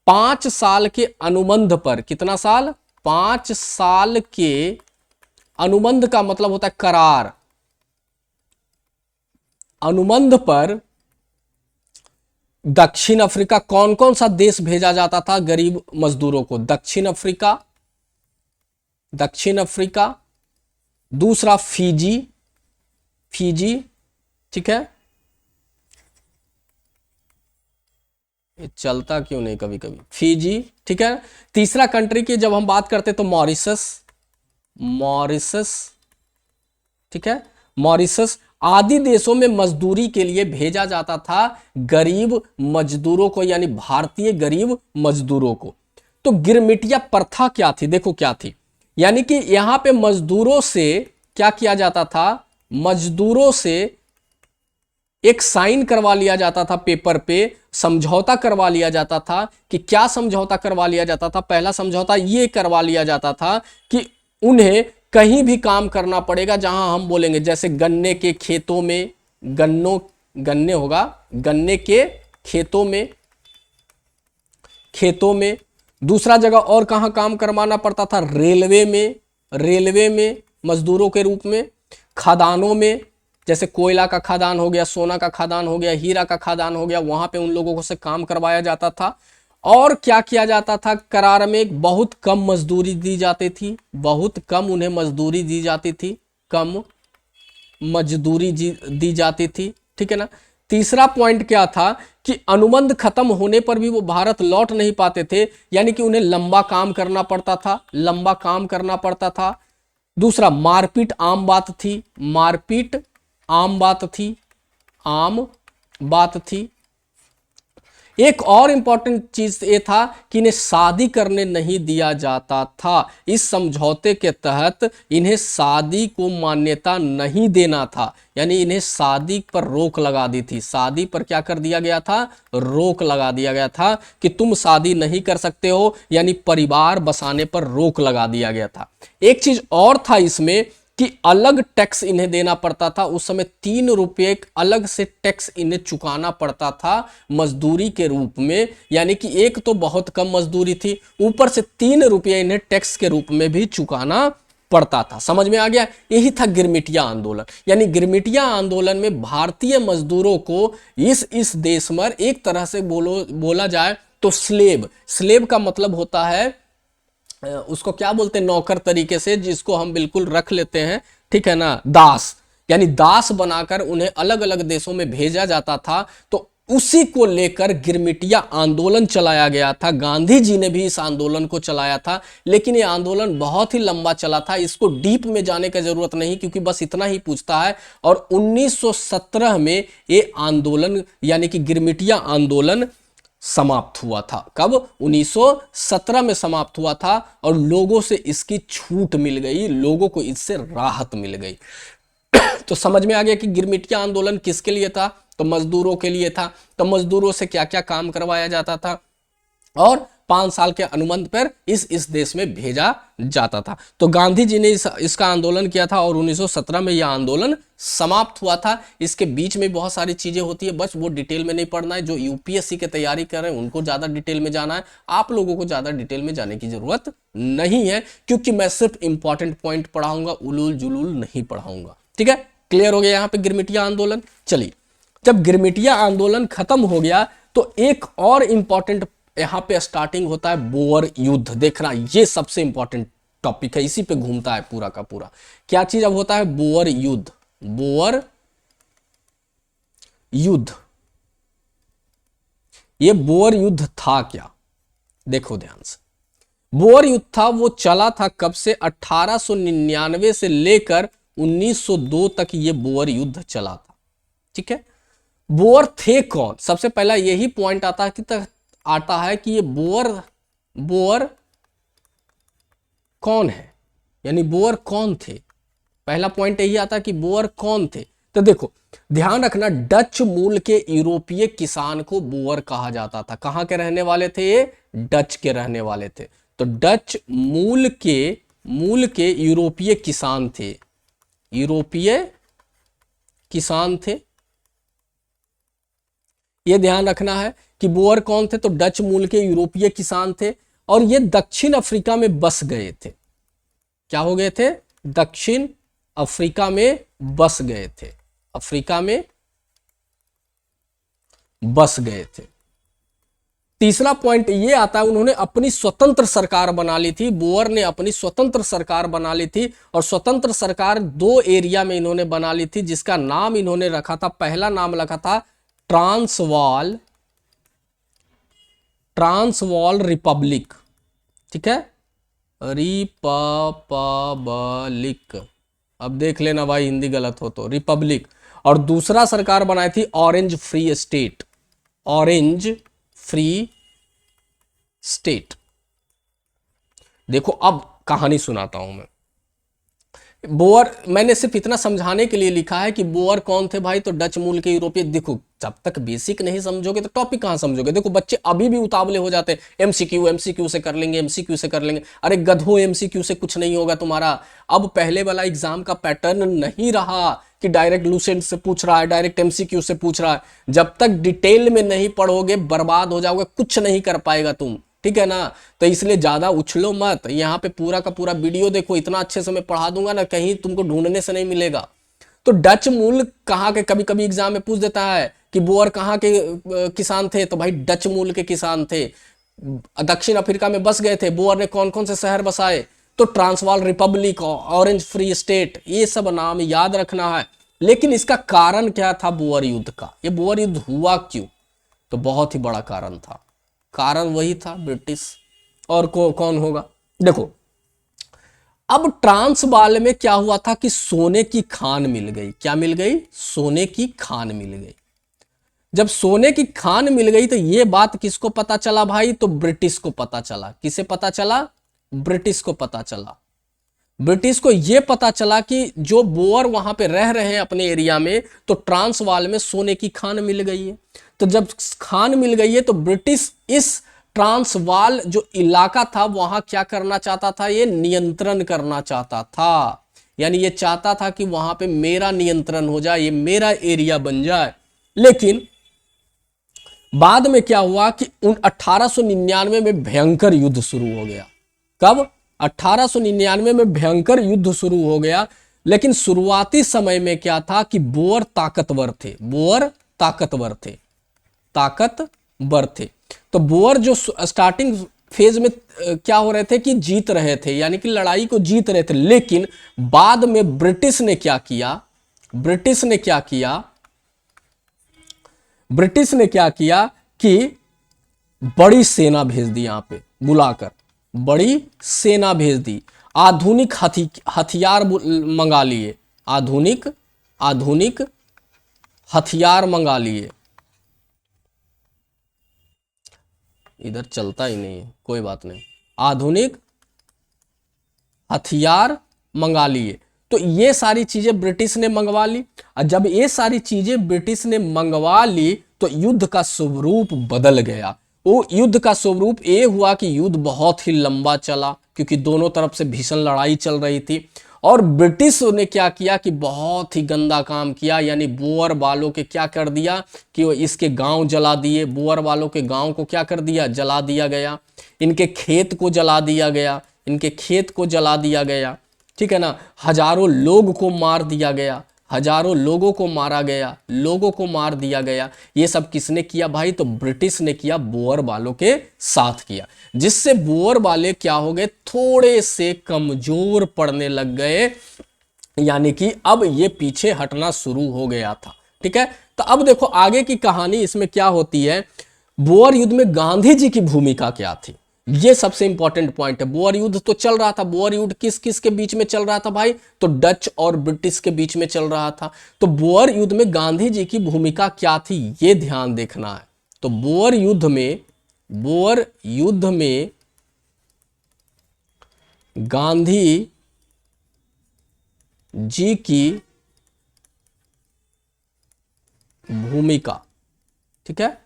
5 साल के अनुबंध पर, कितना साल, 5 साल के अनुबंध का मतलब होता है करार, अनुबंध पर दक्षिण अफ्रीका, कौन कौन सा देश भेजा जाता था गरीब मजदूरों को, दक्षिण अफ्रीका, दूसरा फिजी, ठीक है, ये चलता क्यों नहीं कभी कभी, फिजी, ठीक है। तीसरा कंट्री की जब हम बात करते तो मॉरिशस, ठीक है, मॉरिशस आदि देशों में मजदूरी के लिए भेजा जाता था गरीब मजदूरों को, यानी भारतीय गरीब मजदूरों को। तो गिरमिटिया प्रथा क्या थी, देखो क्या थी, यानी कि यहां पे मजदूरों से क्या किया जाता था, मजदूरों से एक साइन करवा लिया जाता था पेपर पे, समझौता करवा लिया जाता था। कि क्या समझौता करवा लिया जाता था, पहला समझौता ये करवा लिया जाता था कि उन्हें कहीं भी काम करना पड़ेगा जहां हम बोलेंगे, जैसे गन्ने के खेतों में, गन्ने होगा, गन्ने के खेतों में। दूसरा जगह और कहां काम करवाना पड़ता था, रेलवे में मजदूरों के रूप में, खदानों में, जैसे कोयला का खदान हो गया, सोना का खदान हो गया, हीरा का खदान हो गया, वहां पे उन लोगों से काम करवाया जाता था। और क्या किया जाता था, करार में बहुत कम मजदूरी दी जाती थी, बहुत कम उन्हें मजदूरी दी जाती थी, कम मजदूरी दी जाती थी, ठीक है ना। तीसरा पॉइंट क्या था कि अनुबंध खत्म होने पर भी वो भारत लौट नहीं पाते थे, यानी कि उन्हें लंबा काम करना पड़ता था, दूसरा मारपीट आम बात थी, एक और इंपॉर्टेंट चीज ये था कि इन्हें शादी करने नहीं दिया जाता था। इस समझौते के तहत इन्हें शादी को मान्यता नहीं देना था, यानी इन्हें शादी पर रोक लगा दी थी। शादी पर क्या कर दिया गया था? रोक लगा दिया गया था कि तुम शादी नहीं कर सकते हो, यानी परिवार बसाने पर रोक लगा दिया गया था। एक चीज और था इसमें कि अलग टैक्स इन्हें देना पड़ता था। उस समय 3 रुपये अलग से टैक्स इन्हें चुकाना पड़ता था मजदूरी के रूप में, यानी कि एक तो बहुत कम मजदूरी थी, ऊपर से 3 रुपये इन्हें टैक्स के रूप में भी चुकाना पड़ता था। समझ में आ गया? यही था गिरमिटिया आंदोलन। यानी गिरमिटिया आंदोलन में भारतीय मजदूरों को इस देश में एक तरह से बोला जाए तो स्लेब का मतलब होता है उसको क्या बोलते हैं, नौकर तरीके से, जिसको हम बिल्कुल रख लेते हैं, ठीक है ना, दास, यानी दास बनाकर उन्हें अलग अलग देशों में भेजा जाता था। तो उसी को लेकर गिरमिटिया आंदोलन चलाया गया था। गांधी जी ने भी इस आंदोलन को चलाया था, लेकिन ये आंदोलन बहुत ही लंबा चला था। इसको डीप में जाने की जरूरत नहीं, क्योंकि बस इतना ही पूछता है। और 1917 में ये आंदोलन यानी कि गिरमिटिया आंदोलन समाप्त हुआ था। कब? 1917 में समाप्त हुआ था, और लोगों से इसकी छूट मिल गई, लोगों को इससे राहत मिल गई। तो समझ में आ गया कि गिरमिटिया आंदोलन किसके लिए था? तो मजदूरों के लिए था। तो मजदूरों से क्या क्या काम करवाया जाता था, और 5 साल के अनुबंध पर इस देश में भेजा जाता था। तो गांधी जी ने इसका आंदोलन किया था, और 1917 में यह आंदोलन समाप्त हुआ था। इसके बीच में बहुत सारी चीजें होती है, बस वो डिटेल में नहीं पढ़ना है। जो यूपीएससी की तैयारी कर रहे हैं उनको ज्यादा डिटेल में जाना है, आप लोगों को ज्यादा डिटेल में जाने की जरूरत नहीं है, क्योंकि मैं सिर्फ इंपॉर्टेंट पॉइंट पढ़ाऊंगा, उलूल जुलूल नहीं पढ़ाऊंगा। ठीक है, क्लियर हो गया यहाँ पे गिरमिटिया आंदोलन। चलिए, जब गिरमिटिया आंदोलन खत्म हो गया तो एक और इंपॉर्टेंट यहां पे स्टार्टिंग होता है बोअर युद्ध। देखना, ये सबसे इंपॉर्टेंट टॉपिक है, इसी पे घूमता है पूरा का पूरा। क्या चीज अब होता है? बोअर युद्ध। बोअर युद्ध, ये बोअर युद्ध था क्या? देखो ध्यान से। बोअर युद्ध था, वो चला था कब से? 1899 से लेकर 1902 तक ये बोअर युद्ध चला था। ठीक है, बोअर थे कौन? सबसे पहला यही पॉइंट आता है कि ये बोअर कौन है, यानी बोअर कौन थे। पहला पॉइंट यही आता है कि बोअर कौन थे। तो देखो ध्यान रखना, डच मूल के यूरोपीय किसान को बोअर कहा जाता था। कहां के रहने वाले थे ये? डच के रहने वाले थे। तो डच मूल के यूरोपीय किसान थे, यूरोपीय किसान थे। ये ध्यान रखना है कि बोअर कौन थे। तो डच मूल के यूरोपीय किसान थे, और ये दक्षिण अफ्रीका में बस गए थे। क्या हो गए थे? दक्षिण अफ्रीका में बस गए थे, अफ्रीका में बस गए थे। तीसरा पॉइंट ये आता है, उन्होंने अपनी स्वतंत्र सरकार बना ली थी। बोअर ने अपनी स्वतंत्र सरकार बना ली थी, और स्वतंत्र सरकार 2 एरिया में इन्होंने बना ली थी, जिसका नाम इन्होंने रखा था, पहला नाम रखा था ट्रांसवाल रिपब्लिक। ठीक है, रिपब्लिक। अब देख लेना भाई, हिंदी गलत हो तो, रिपब्लिक। और दूसरा सरकार बनाई थी orange free state, orange free state. देखो अब कहानी सुनाता हूं मैं। बोअर, मैंने सिर्फ इतना समझाने के लिए लिखा है कि बोअर कौन थे भाई, तो डच मूल के यूरोपीय। देखो जब तक बेसिक नहीं समझोगे तो टॉपिक कहां समझोगे। देखो बच्चे अभी भी उतावले हो जाते हैं, एमसीक्यू से कर लेंगे, एमसीक्यू से कर लेंगे। अरे गधो, एमसीक्यू से कुछ नहीं होगा तुम्हारा। अब पहले वाला एग्जाम का पैटर्न नहीं रहा कि डायरेक्ट लूसेंट से पूछ रहा है, डायरेक्ट एमसीक्यू से पूछ रहा है। जब तक डिटेल में नहीं पढ़ोगे बर्बाद हो जाओगे, कुछ नहीं कर पाएगा तुम। ठीक है ना, तो इसलिए ज्यादा उछलो मत। यहाँ पे पूरा का पूरा वीडियो देखो, इतना अच्छे से मैं पढ़ा दूंगा ना, कहीं तुमको ढूंढने से नहीं मिलेगा। तो डच मूल कहाँ के, कभी कभी एग्जाम में पूछ देता है कि बोअर कहाँ के किसान थे, तो भाई डच मूल के किसान थे, दक्षिण अफ्रीका में बस गए थे। बोअर ने कौन कौन से शहर बसाए? तो Transvaal Republic, orange free state, ये सब नाम याद रखना है। लेकिन इसका कारण क्या था बोअर युद्ध का? ये बोअर युद्ध हुआ क्यों? तो बहुत ही बड़ा कारण था। कारण वही था ब्रिटिश, और कौन होगा? देखो अब ट्रांसवाल में क्या हुआ था कि सोने की खान मिल गई। क्या मिल गई? सोने की खान मिल गई। जब सोने की खान मिल गई तो ये बात किसको पता चला भाई? तो ब्रिटिश को पता चला। किसे पता चला? ब्रिटिश को पता चला। ब्रिटिश को यह पता चला कि जो बोअर वहां पे रह रहे हैं अपने एरिया में, तो ट्रांसवाल में सोने की खान मिल गई है। तो जब खान मिल गई है तो ब्रिटिश इस ट्रांसवाल जो इलाका था वहां क्या करना चाहता था? ये नियंत्रण करना चाहता था। यानी ये चाहता था कि वहां पे मेरा नियंत्रण हो जाए, ये मेरा एरिया बन जाए। लेकिन बाद में क्या हुआ कि 1899 में भयंकर युद्ध शुरू हो गया। कब? 1899 में भयंकर युद्ध शुरू हो गया। लेकिन शुरुआती समय में क्या था कि बोअर ताकतवर थे, बोअर ताकतवर थे, ताकतवर थे। तो बोअर जो स्टार्टिंग फेज में क्या हो रहे थे कि जीत रहे थे, यानी कि लड़ाई को जीत रहे थे। लेकिन बाद में ब्रिटिश ने क्या किया? ब्रिटिश ने क्या किया? ब्रिटिश ने क्या किया कि बड़ी सेना भेज दी, यहां पे बुलाकर बड़ी सेना भेज दी, आधुनिक हथियार मंगा लिए, आधुनिक हथियार मंगा लिए। इधर चलता ही नहीं है, कोई बात नहीं। आधुनिक हथियार मंगा लिए। तो ये सारी चीजें ब्रिटिश ने मंगवा ली। और जब ये सारी चीजें ब्रिटिश ने मंगवा ली तो युद्ध का स्वरूप बदल गया। वो युद्ध का स्वरूप ये हुआ कि युद्ध बहुत ही लंबा चला, क्योंकि दोनों तरफ से भीषण लड़ाई चल रही थी। और ब्रिटिश ने क्या किया कि बहुत ही गंदा काम किया, यानी बोअर वालों के क्या कर दिया कि वो इसके गांव जला दिए। बोअर वालों के गांव को क्या कर दिया? जला दिया गया। इनके खेत को जला दिया गया, इनके खेत को जला दिया गया, ठीक है ना। हजारों लोग को मार दिया गया, हजारों लोगों को मारा गया, लोगों को मार दिया गया। ये सब किसने किया भाई? तो ब्रिटिश ने किया, बोअर वालों के साथ किया। जिससे बोअर वाले क्या हो गए? थोड़े से कमजोर पड़ने लग गए, यानी कि अब ये पीछे हटना शुरू हो गया था। ठीक है, तो अब देखो आगे की कहानी इसमें क्या होती है। बोअर युद्ध में गांधी जी की भूमिका क्या थी, ये सबसे इंपॉर्टेंट पॉइंट है। बोअर युद्ध तो चल रहा था। बोअर युद्ध किस किस के बीच में चल रहा था भाई? तो डच और ब्रिटिश के बीच में चल रहा था। तो बोअर युद्ध में गांधी जी की भूमिका क्या थी, ये ध्यान देखना है। तो बोअर युद्ध में गांधी जी की भूमिका, ठीक है।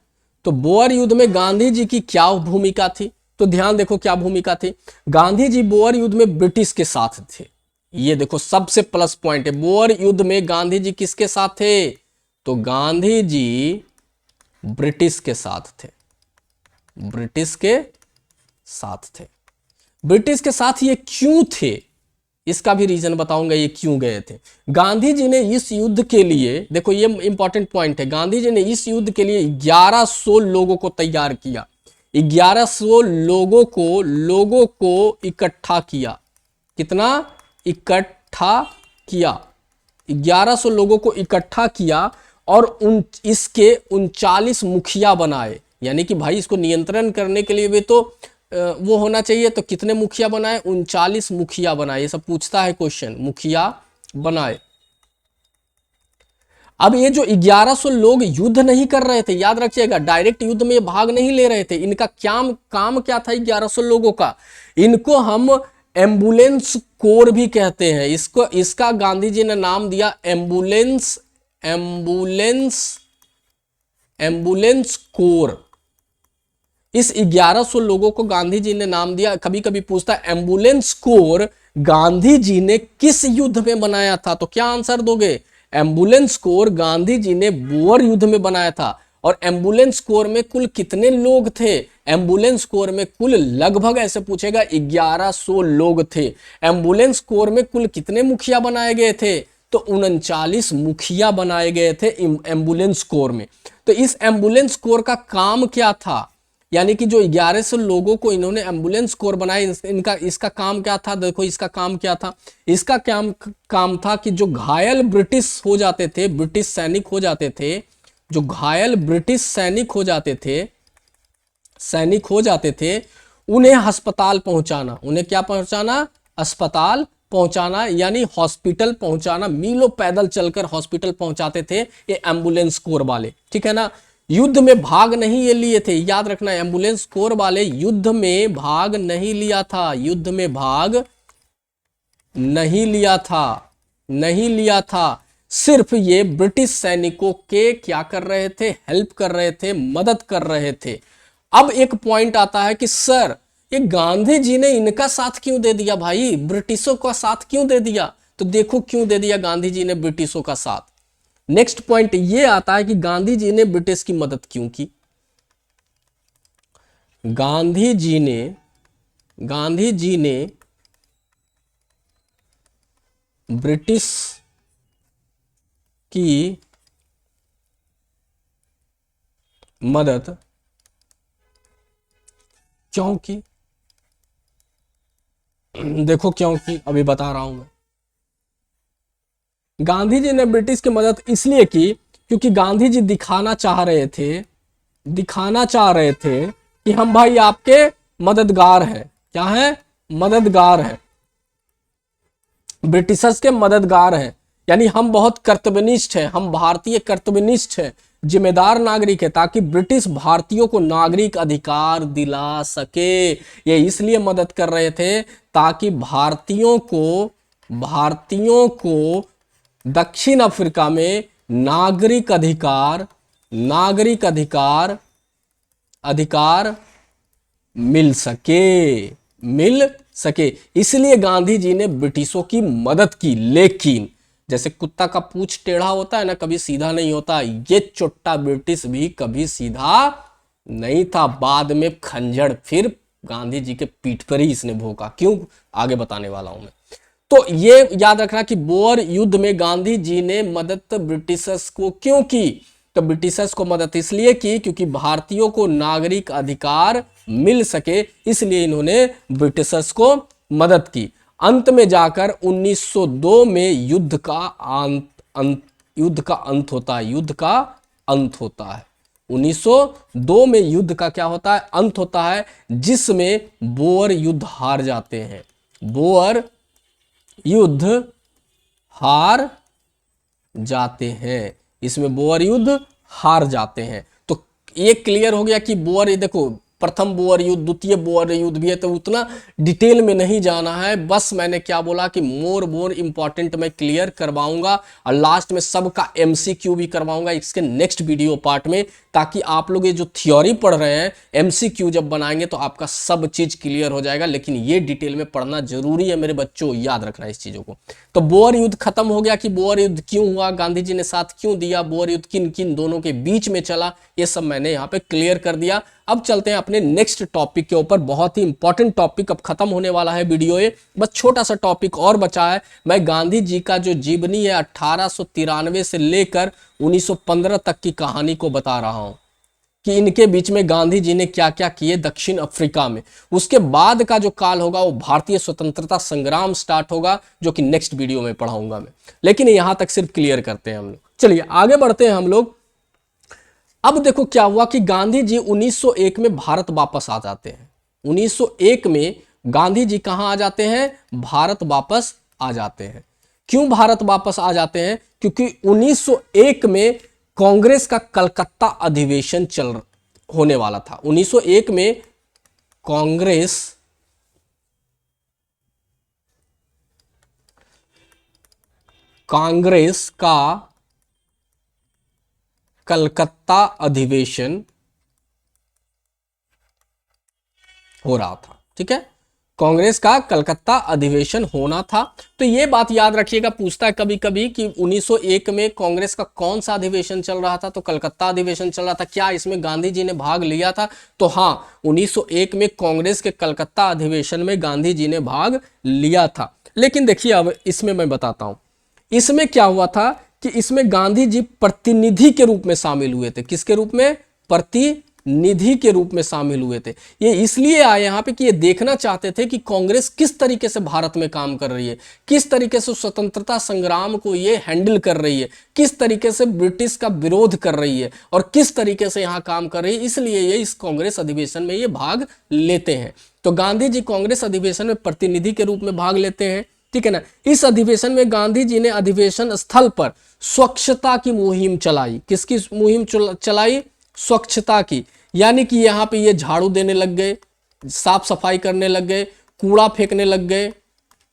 तो बोअर युद्ध में गांधी जी की क्या भूमिका थी? तो ध्यान देखो क्या भूमिका थी। गांधी जी बोअर युद्ध में ब्रिटिश के साथ थे। ये देखो सबसे प्लस पॉइंट है। बोअर युद्ध में गांधी जी किसके साथ थे? तो गांधी जी ब्रिटिश के साथ थे, ब्रिटिश के साथ थे। ब्रिटिश के साथ ये क्यों थे, इसका भी रीजन बताऊंगा ये क्यों गए थे। गांधी जी ने इस युद्ध के लिए, देखो ये इंपॉर्टेंट पॉइंट है, गांधी जी ने इस युद्ध के लिए 1100 लोगों को तैयार किया। 1100 लोगों को इकट्ठा किया। कितना इकट्ठा किया? 1100 लोगों को इकट्ठा किया और इसके 39 मुखिया बनाए। यानी कि भाई इसको नियंत्रण करने के लिए वे तो वो होना चाहिए, तो कितने मुखिया बनाए? 39 मुखिया बनाए। ये सब पूछता है क्वेश्चन, मुखिया बनाए। अब ये जो 1100 लोग युद्ध नहीं कर रहे थे, याद रखिएगा, डायरेक्ट युद्ध में भाग नहीं ले रहे थे। इनका काम क्या था 1100 लोगों का? इनको हम एम्बुलेंस कोर भी कहते हैं। इसका गांधी जी ने नाम दिया एम्बुलेंस कोर। इस 1100 लोगों को गांधी जी ने नाम दिया। कभी कभी पूछता है एम्बुलेंस कोर गांधी जी ने किस युद्ध में बनाया था? तो क्या आंसर दोगे? एम्बुलेंस कोर गांधी जी ने बोअर युद्ध में बनाया था। और एम्बुलेंस कोर में कुल कितने लोग थे? एम्बुलेंस कोर में कुल लगभग, ऐसे पूछेगा, 1100 लोग थे। एम्बुलेंस कोर में कुल कितने मुखिया बनाए गए थे? तो 39 मुखिया बनाए गए थे एम्बुलेंस कोर में। तो इस एम्बुलेंस कोर का काम क्या था? यानी कि जो 1100 लोगों को इन्होंने एम्बुलेंस कोर बनाया, इसका काम क्या था? देखो इसका काम क्या था। इसका काम था कि जो घायल ब्रिटिश हो जाते थे, ब्रिटिश सैनिक हो जाते थे, जो घायल ब्रिटिश सैनिक हो जाते थे, उन्हें अस्पताल पहुंचाना। उन्हें क्या पहुंचाना? अस्पताल पहुंचाना, यानी हॉस्पिटल पहुंचाना। मीलों पैदल चलकर हॉस्पिटल पहुंचाते थे ये एम्बुलेंस कोर वाले, ठीक है ना। युद्ध में भाग नहीं ये लिए थे, याद रखना, एम्बुलेंस कोर वाले युद्ध में भाग नहीं लिया था, युद्ध में भाग नहीं लिया था, नहीं लिया था। सिर्फ ये ब्रिटिश सैनिकों के क्या कर रहे थे, हेल्प कर रहे थे, मदद कर रहे थे। अब एक पॉइंट आता है कि सर ये गांधी जी ने इनका साथ क्यों दे दिया भाई, ब्रिटिशों का साथ क्यों दे दिया? तो देखो क्यों दे दिया गांधी जी ने ब्रिटिशों का साथ। नेक्स्ट पॉइंट ये आता है कि गांधी जी ने ब्रिटिश की मदद क्यों की। गांधी जी ने ब्रिटिश की मदद क्यों की? देखो क्यों की, अभी बता रहा हूं मैं। गांधी जी ने ब्रिटिश की मदद इसलिए की क्योंकि गांधी जी दिखाना चाह रहे थे कि हम भाई आपके मददगार हैं। क्या है? मददगार हैं, ब्रिटिशर्स के मददगार हैं। यानी हम बहुत कर्तव्यनिष्ठ हैं, हम भारतीय कर्तव्यनिष्ठ हैं, जिम्मेदार नागरिक है, ताकि ब्रिटिश भारतीयों को नागरिक अधिकार दिला सके। ये इसलिए मदद कर रहे थे ताकि भारतीयों को दक्षिण अफ्रीका में नागरिक अधिकार मिल सके। इसलिए गांधी जी ने ब्रिटिशों की मदद की। लेकिन जैसे कुत्ता का पूंछ टेढ़ा होता है ना, कभी सीधा नहीं होता, ये चुट्टा ब्रिटिश भी कभी सीधा नहीं था। बाद में खंजर फिर गांधी जी के पीठ पर ही इसने भोंका। क्यों, आगे बताने वाला हूं मैं। तो ये याद रखना कि बोअर युद्ध में गांधी जी ने मदद ब्रिटिशर्स को क्यों की? तो ब्रिटिशर्स को मदद इसलिए की क्योंकि भारतीयों को नागरिक अधिकार मिल सके, इसलिए इन्होंने ब्रिटिशर्स को मदद की। अंत में जाकर 1902 में युद्ध का अंत होता है। 1902 में युद्ध का क्या होता है? अंत होता है, जिसमें बोअर युद्ध हार जाते हैं। बोअर युद्ध हार जाते हैं, इसमें बोअर युद्ध हार जाते हैं। तो ये क्लियर हो गया कि बोअर, देखो प्रथम बोअर युद्ध, द्वितीय बोअर युद्ध भी है, तो उतना डिटेल में नहीं जाना है। बस मैंने क्या बोला कि मोर इंपॉर्टेंट मैं क्लियर करवाऊंगा, और लास्ट में सबका एमसीक्यू भी करवाऊंगा इसके नेक्स्ट वीडियो पार्ट में, ताकि आप लोग ये जो थ्योरी पढ़ रहे हैं, एमसीक्यू जब बनाएंगे तो आपका सब चीज क्लियर हो जाएगा। लेकिन ये डिटेल में पढ़ना जरूरी है मेरे बच्चों, याद रखना इस चीजों को। तो बोअर युद्ध खत्म हो गया कि बोअर युद्ध क्यों हुआ, गांधी जी ने साथ क्यों दिया, बोअर युद्ध किन किन दोनों के बीच में चला, ये सब मैंने यहाँ पे क्लियर कर दिया। अब चलते हैं अपने नेक्स्ट टॉपिक के ऊपर। बहुत ही इंपॉर्टेंट टॉपिक अब खत्म होने वाला है वीडियो ये, बस छोटा सा टॉपिक और बचा है। मैं गांधी जी का जो जीवनी है 1893 से लेकर 1915 तक की कहानी को बता रहा हूं कि इनके बीच में गांधी जी ने क्या क्या किए दक्षिण अफ्रीका में। उसके बाद का जो काल होगा वो भारतीय स्वतंत्रता संग्राम स्टार्ट होगा, जो कि नेक्स्ट वीडियो में पढ़ाऊंगा मैं। लेकिन यहां तक सिर्फ क्लियर करते हैं हम लोग। चलिए आगे बढ़ते हैं हम लोग। अब देखो क्या हुआ कि गांधी जी 1901 में भारत वापस आ जाते हैं। 1901 में गांधी जी कहां आ जाते हैं? भारत वापस आ जाते हैं। क्यों भारत वापस आ जाते हैं? क्योंकि 1901 में कांग्रेस का कलकत्ता अधिवेशन होने वाला था। 1901 में कांग्रेस का कलकत्ता अधिवेशन हो रहा था। ठीक है, कांग्रेस का कलकत्ता अधिवेशन होना था। तो ये बात याद रखिएगा, पूछता है कभी कभी कि 1901 में कांग्रेस का कौन सा अधिवेशन चल रहा था? तो कलकत्ता अधिवेशन चल रहा था। क्या इसमें गांधी जी ने भाग लिया था? तो हाँ, 1901 में कांग्रेस के कलकत्ता अधिवेशन में गांधी जी ने भाग लिया था। लेकिन देखिए अब इसमें मैं बताता हूं, इसमें क्या हुआ था कि इसमें गांधी जी प्रतिनिधि के रूप में शामिल हुए थे। किसके रूप में? प्रतिनिधि के रूप में शामिल हुए थे। ये इसलिए आए यहाँ पे कि ये देखना चाहते थे कि कांग्रेस किस तरीके से भारत में काम कर रही है, किस तरीके से स्वतंत्रता संग्राम को ये हैंडल कर रही है, किस तरीके से ब्रिटिश का विरोध कर रही है और किस तरीके से यहाँ काम कर रही है। इसलिए ये इस कांग्रेस अधिवेशन में ये भाग लेते हैं। तो गांधी जी कांग्रेस अधिवेशन में प्रतिनिधि के रूप में भाग लेते हैं। ठीक है ना। इस अधिवेशन में गांधी जी ने अधिवेशन स्थल पर स्वच्छता की मुहिम चलाई। किसकी मुहिम चलाई? स्वच्छता की, यानी कि यहाँ पे ये झाड़ू देने लग गए, साफ सफाई करने लग गए, कूड़ा फेंकने लग गए,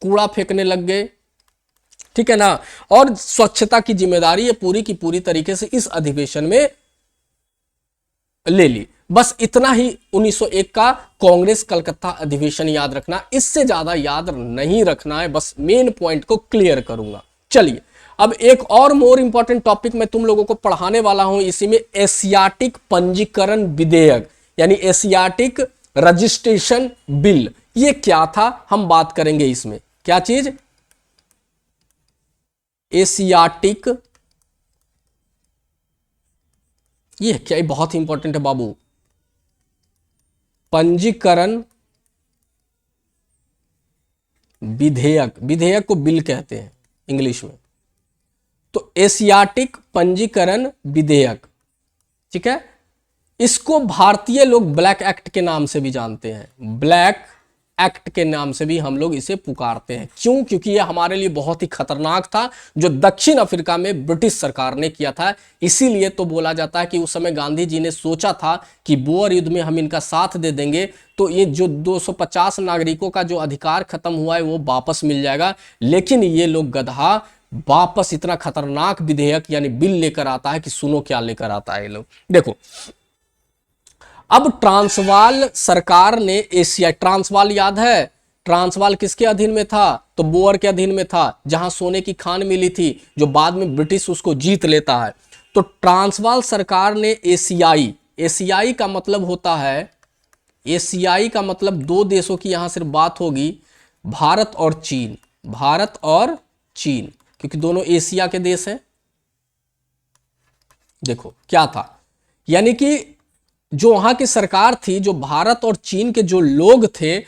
कूड़ा फेंकने लग गए, ठीक है ना। और स्वच्छता की जिम्मेदारी ये पूरी की पूरी तरीके से इस अधिवेशन में ले ली। बस इतना ही 1901 का कांग्रेस कलकत्ता अधिवेशन याद रखना, इससे ज्यादा याद नहीं रखना है, बस मेन पॉइंट को क्लियर करूंगा। चलिए अब एक और मोर इंपॉर्टेंट टॉपिक मैं तुम लोगों को पढ़ाने वाला हूं, इसी में एशियाटिक पंजीकरण विधेयक यानी एशियाटिक रजिस्ट्रेशन बिल, ये क्या था हम बात करेंगे इसमें। क्या चीज? एशियाटिक, ये क्या, ये बहुत इंपॉर्टेंट है बाबू, पंजीकरण विधेयक, विधेयक को बिल कहते हैं इंग्लिश में। तो एशियाटिक पंजीकरण विधेयक, ठीक है, इसको भारतीय लोग ब्लैक एक्ट के नाम से भी जानते हैं, ब्लैक एक्ट के नाम से भी हम लोग इसे पुकारते हैं। क्यों? क्योंकि यह हमारे लिए बहुत ही खतरनाक था, जो दक्षिण अफ्रीका में ब्रिटिश सरकार ने किया था। इसीलिए तो बोला जाता है कि उस समय गांधी जी ने सोचा था कि बोअर युद्ध में हम इनका साथ दे देंगे तो ये जो 250 नागरिकों का जो अधिकार खत्म हुआ है वो वापस मिल जाएगा। लेकिन ये लोग गधा वापस इतना खतरनाक विधेयक यानी बिल लेकर आता है कि सुनो क्या लेकर आता है ये लोग। देखो अब ट्रांसवाल सरकार ने एशिया, ट्रांसवाल याद है, ट्रांसवाल किसके अधीन में था? तो बोअर के अधीन में था, जहां सोने की खान मिली थी, जो बाद में ब्रिटिश उसको जीत लेता है। तो ट्रांसवाल सरकार ने एशियाई, एशियाई का मतलब होता है, एशियाई का मतलब दो देशों की यहां सिर्फ बात होगी, भारत और चीन, भारत और चीन, क्योंकि दोनों एशिया के देश हैं। देखो क्या था, यानी कि जो वहां की सरकार थी, जो भारत और चीन के जो लोग थे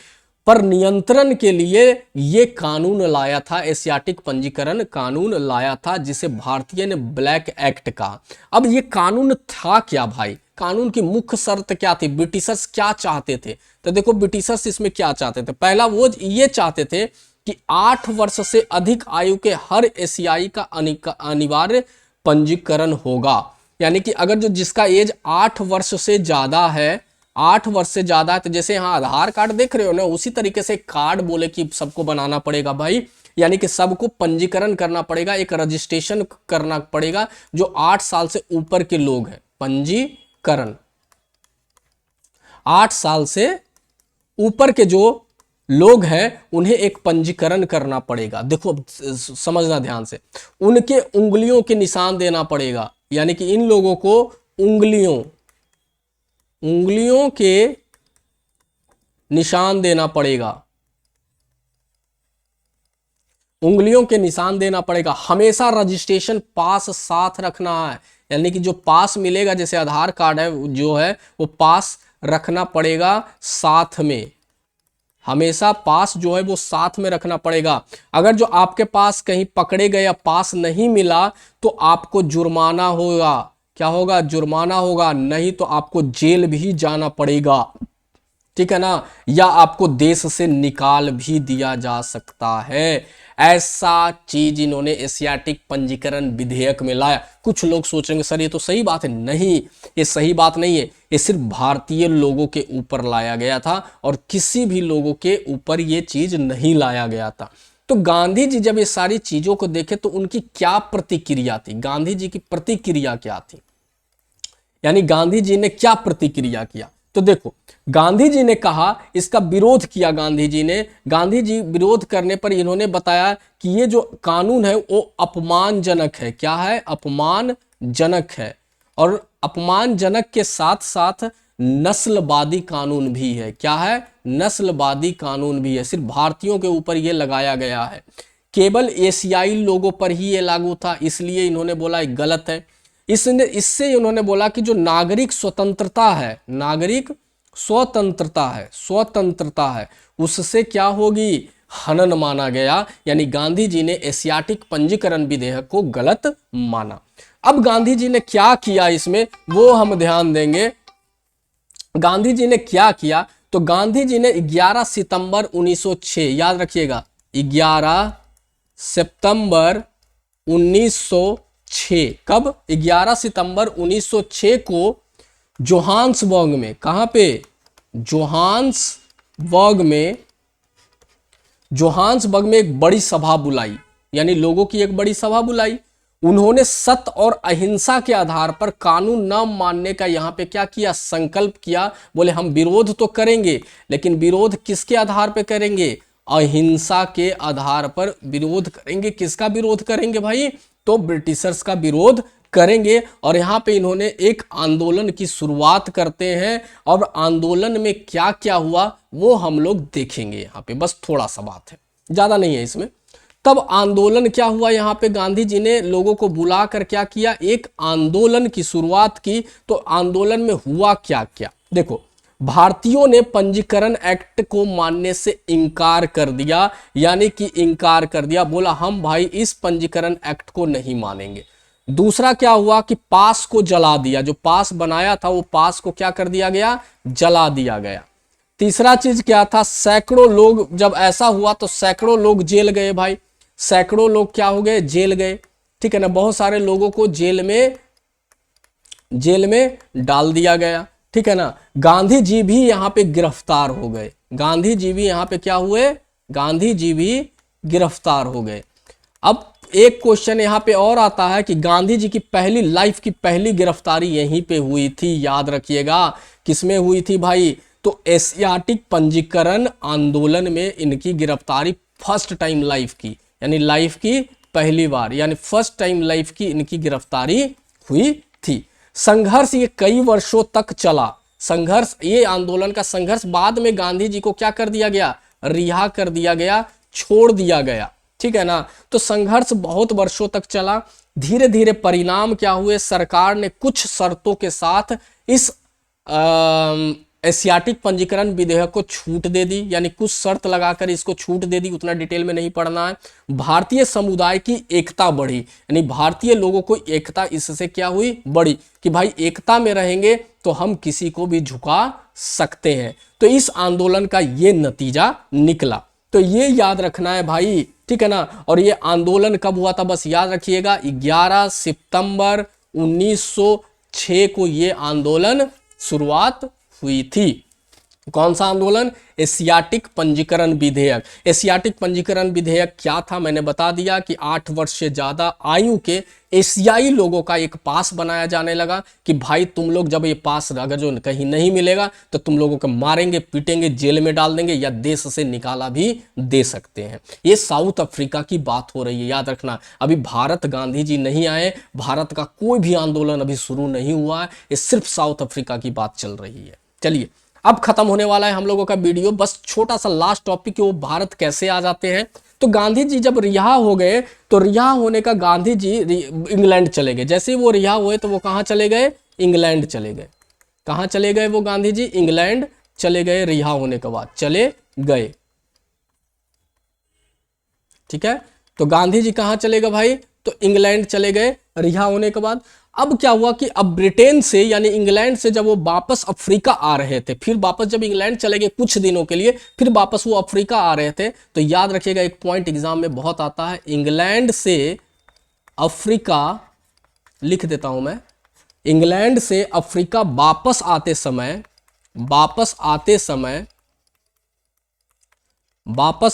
पर नियंत्रण के लिए ये कानून लाया था, एशियाटिक पंजीकरण कानून लाया था, जिसे भारतीय ने ब्लैक एक्ट कहा। अब ये कानून था क्या भाई? कानून की मुख्य शर्त क्या थी? ब्रिटिशर्स क्या चाहते थे? तो देखो ब्रिटिशर्स इसमें क्या चाहते थे। पहला वो ये चाहते थे कि 8 वर्ष से अधिक आयु के हर एशियाई का अनिवार्य पंजीकरण होगा। यानी कि अगर जो जिसका एज 8 वर्ष से ज्यादा है, 8 वर्ष से ज्यादा है, तो जैसे यहाँ आधार कार्ड देख रहे हो ना, उसी तरीके से कार्ड बोले कि सबको बनाना पड़ेगा भाई, यानी कि सबको पंजीकरण करना पड़ेगा, एक रजिस्ट्रेशन करना पड़ेगा जो 8 साल से ऊपर के लोग हैं। पंजीकरण 8 साल से ऊपर के जो लोग हैं उन्हें एक पंजीकरण करना पड़ेगा। देखो समझना ध्यान से, उनके उंगलियों के निशान देना पड़ेगा, यानी कि इन लोगों को उंगलियों के निशान देना पड़ेगा, उंगलियों के निशान देना पड़ेगा। हमेशा रजिस्ट्रेशन पास साथ रखना है, यानी कि जो पास मिलेगा, जैसे आधार कार्ड है जो है वो पास रखना पड़ेगा साथ में, हमेशा पास जो है वो साथ में रखना पड़ेगा। अगर जो आपके पास कहीं पकड़े गए या पास नहीं मिला तो आपको जुर्माना होगा। क्या होगा? जुर्माना होगा, नहीं तो आपको जेल भी जाना पड़ेगा, ठीक है ना, या आपको देश से निकाल भी दिया जा सकता है। ऐसा चीज इन्होंने एशियाटिक पंजीकरण विधेयक में लाया। कुछ लोग सोचेंगे सर ये तो सही बात है, नहीं ये सही बात नहीं है, ये सिर्फ भारतीय लोगों के ऊपर लाया गया था और किसी भी लोगों के ऊपर ये चीज नहीं लाया गया था। तो गांधी जी जब ये सारी चीजों को देखे तो उनकी क्या प्रतिक्रिया थी, गांधी जी की प्रतिक्रिया क्या थी, यानी गांधी जी ने क्या प्रतिक्रिया किया? तो देखो गांधी जी ने कहा, इसका विरोध किया गांधी जी ने। गांधी जी विरोध करने पर इन्होंने बताया कि ये जो कानून है वो अपमानजनक है। क्या है? अपमानजनक है, और अपमानजनक के साथ साथ नस्लवादी कानून भी है। क्या है? नस्लवादी कानून भी है, सिर्फ भारतीयों के ऊपर ये लगाया गया है, केवल एशियाई लोगों पर ही ये लागू था, इसलिए इन्होंने बोला ये गलत है। इससे इन्होंने बोला कि जो नागरिक स्वतंत्रता है, नागरिक स्वतंत्रता है, उससे क्या होगी? हनन माना गया। यानी गांधी जी ने एशियाटिक पंजीकरण विधेयक को गलत माना। अब गांधी जी ने क्या किया इसमें वो हम ध्यान देंगे। गांधी जी ने क्या किया? तो गांधी जी ने 11 सितंबर 1906, याद रखिएगा 11 सितंबर 1906, कब? 11 सितंबर 1906 को जोहान्सबर्ग में, कहां पे, जोहान्सबर्ग में, जोहान्सबर्ग में एक बड़ी सभा बुलाई, यानी लोगों की एक बड़ी सभा बुलाई। उन्होंने सत्य और अहिंसा के आधार पर कानून न मानने का यहां पे क्या किया, संकल्प किया। बोले हम विरोध तो करेंगे, लेकिन विरोध किसके आधार पे करेंगे, अहिंसा के आधार पर विरोध करेंगे। किसका विरोध करेंगे भाई, तो ब्रिटिशर्स का विरोध करेंगे। और यहाँ पे इन्होंने एक आंदोलन की शुरुआत करते हैं, और आंदोलन में क्या क्या हुआ वो हम लोग देखेंगे। यहाँ पे बस थोड़ा सा बात है, ज्यादा नहीं है इसमें। तब आंदोलन क्या हुआ, यहाँ पे गांधी जी ने लोगों को बुलाकर क्या किया, एक आंदोलन की शुरुआत की। तो आंदोलन में हुआ क्या क्या, देखो, भारतीयों ने पंजीकरण एक्ट को मानने से इनकार कर दिया, यानी कि इनकार कर दिया, बोला हम भाई इस पंजीकरण एक्ट को नहीं मानेंगे। दूसरा क्या हुआ कि पास को जला दिया, जो पास बनाया था वो पास को क्या कर दिया गया, जला दिया गया। तीसरा चीज क्या था, सैकड़ों लोग, जब ऐसा हुआ तो सैकड़ों लोग जेल गए भाई, सैकड़ों लोग क्या हो गए, जेल गए, ठीक है ना। बहुत सारे लोगों को जेल में डाल दिया गया, ठीक है ना। गांधी जी भी यहां पे गिरफ्तार हो गए, गांधी जी भी यहां पे क्या हुए, गांधी जी भी गिरफ्तार हो गए। अब एक क्वेश्चन यहां पे और आता है कि गांधी जी की पहली लाइफ की पहली गिरफ्तारी यहीं पे हुई थी, याद रखिएगा। किसमें हुई थी भाई, तो एशियाटिक पंजीकरण आंदोलन में इनकी गिरफ्तारी फर्स्ट टाइम लाइफ की, यानी लाइफ की पहली बार, यानी फर्स्ट टाइम लाइफ की इनकी गिरफ्तारी हुई थी। संघर्ष ये कई वर्षों तक चला, संघर्ष, ये आंदोलन का संघर्ष, बाद में गांधी जी को क्या कर दिया गया, रिहा कर दिया गया, छोड़ दिया गया, ठीक है ना। तो संघर्ष बहुत वर्षों तक चला। धीरे धीरे परिणाम क्या हुए, सरकार ने कुछ शर्तों के साथ इस एशियाटिक पंजीकरण विधेयक को छूट दे दी, यानी कुछ शर्त लगाकर इसको छूट दे दी, उतना डिटेल में नहीं पढ़ना है। भारतीय समुदाय की एकता बढ़ी, यानी भारतीय लोगों को एकता इससे क्या हुई, बढ़ी, कि भाई एकता में रहेंगे तो हम किसी को भी झुका सकते हैं। तो इस आंदोलन का ये नतीजा निकला, तो ये याद रखना है भाई, ठीक है ना। और ये आंदोलन कब हुआ था, बस याद रखिएगा, 11 सितंबर 1906 को ये आंदोलन शुरुआत हुई थी। कौन सा आंदोलन, एशियाटिक पंजीकरण विधेयक। एशियाटिक पंजीकरण विधेयक क्या था, मैंने बता दिया कि 8 वर्ष से ज्यादा आयु के एशियाई लोगों का एक पास बनाया जाने लगा कि भाई तुम लोग जब ये पास अगर जो कहीं नहीं मिलेगा तो तुम लोगों को मारेंगे, पीटेंगे, जेल में डाल देंगे, या देश से निकाला भी दे सकते हैं। ये साउथ अफ्रीका की बात हो रही है, याद रखना। अभी भारत गांधी जी नहीं आए, भारत का कोई भी आंदोलन अभी शुरू नहीं हुआ है, ये सिर्फ साउथ अफ्रीका की बात चल रही है। चलिए, अब खत्म होने वाला है हम लोगों का वीडियो, बस छोटा सा लास्ट टॉपिक, वो भारत कैसे आ जाते हैं। तो गांधी जी जब रिहा हो गए, तो रिहा होने का गांधी जी इंग्लैंड चले गए। जैसे ही वो रिहा हुए तो वो कहाँ चले गए, इंग्लैंड चले गए। कहाँ चले गए वो गांधी जी, इंग्लैंड चले गए, रिहा होने के बाद चले गए, ठीक है। तो गांधी जी कहाँ चले गए भाई, तो इंग्लैंड चले गए रिहा होने के बाद। अब क्या हुआ कि अब ब्रिटेन से, यानी इंग्लैंड से जब वो वापस अफ्रीका आ रहे थे, फिर वापस जब इंग्लैंड चले गए कुछ दिनों के लिए, फिर वापस वो अफ्रीका आ रहे थे, तो याद रखिएगा एक पॉइंट एग्जाम में बहुत आता है, इंग्लैंड से अफ्रीका, लिख देता हूं मैं, इंग्लैंड से अफ्रीका वापस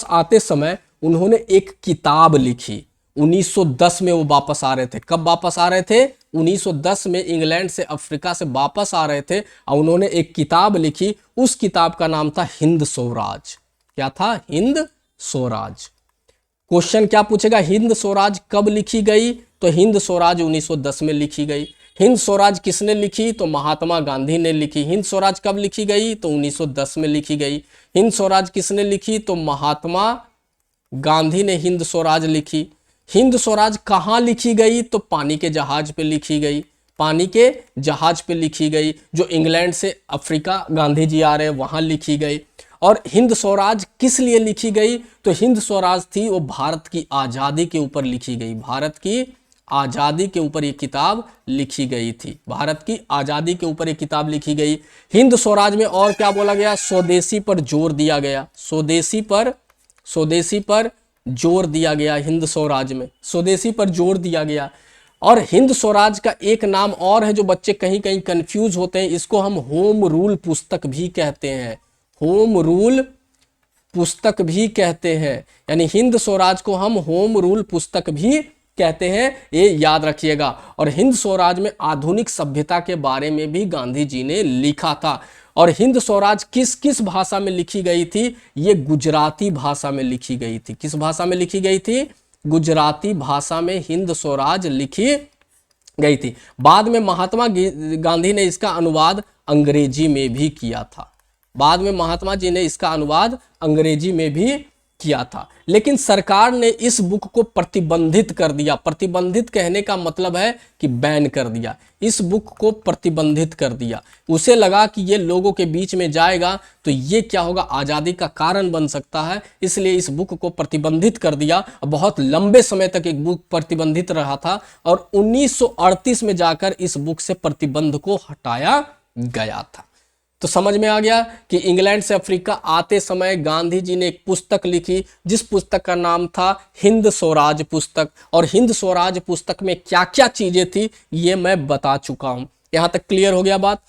आते समय उन्होंने एक किताब लिखी। 1910 में वो वापस आ रहे थे। कब वापस आ रहे थे, 1910 में इंग्लैंड से अफ्रीका से वापस आ रहे थे, और उन्होंने एक किताब लिखी। उस किताब का नाम था हिंद स्वराज। क्या था, हिंद स्वराज। क्वेश्चन क्या पूछेगा, हिंद स्वराज कब लिखी गई, तो हिंद स्वराज 1910 में लिखी गई। हिंद स्वराज किसने लिखी, तो महात्मा गांधी ने लिखी। हिंद स्वराज कब लिखी गई, तो 1910 में लिखी गई। हिंद स्वराज किसने लिखी, तो महात्मा गांधी ने हिंद स्वराज लिखी। हिंद स्वराज कहाँ लिखी गई, तो पानी के जहाज पे लिखी गई। पानी के जहाज पे लिखी गई, जो इंग्लैंड से अफ्रीका गांधी जी आ रहे हैं वहां लिखी गई। और हिंद स्वराज किस लिए लिखी गई, तो हिंद स्वराज थी वो भारत की आज़ादी के ऊपर लिखी गई। भारत की आज़ादी के ऊपर ये किताब लिखी गई थी। भारत की आज़ादी के ऊपर ये किताब लिखी गई। हिंद स्वराज में और क्या बोला गया, स्वदेशी पर जोर दिया गया। स्वदेशी पर जोर दिया गया हिंद स्वराज में, स्वदेशी पर जोर दिया गया। और हिंद स्वराज का एक नाम और है जो बच्चे कहीं कहीं कंफ्यूज होते हैं, इसको हम होम रूल पुस्तक भी कहते हैं, होम रूल पुस्तक भी कहते हैं। यानी हिंद स्वराज को हम होम रूल पुस्तक भी कहते हैं, ये याद रखिएगा। और हिंद स्वराज में आधुनिक सभ्यता के बारे में भी गांधी जी ने लिखा था। और हिंद स्वराज किस किस भाषा में लिखी गई थी? ये गुजराती भाषा में लिखी गई थी। किस भाषा में लिखी गई थी? गुजराती भाषा में हिंद स्वराज लिखी गई थी। बाद में महात्मा गांधी ने इसका अनुवाद अंग्रेजी में भी किया था। बाद में महात्मा जी ने इसका अनुवाद अंग्रेजी में भी किया था। लेकिन सरकार ने इस बुक को प्रतिबंधित कर दिया। प्रतिबंधित कहने का मतलब है कि बैन कर दिया। इस बुक को प्रतिबंधित कर दिया। उसे लगा कि ये लोगों के बीच में जाएगा तो ये क्या होगा, आज़ादी का कारण बन सकता है, इसलिए इस बुक को प्रतिबंधित कर दिया। बहुत लंबे समय तक एक बुक प्रतिबंधित रहा था और 1938 में जाकर इस बुक से प्रतिबंध को हटाया गया था। तो समझ में आ गया कि इंग्लैंड से अफ्रीका आते समय गांधी जी ने एक पुस्तक लिखी जिस पुस्तक का नाम था हिंद स्वराज पुस्तक। और हिंद स्वराज पुस्तक में क्या क्या चीजें थी ये मैं बता चुका हूं। यहां तक क्लियर हो गया बात।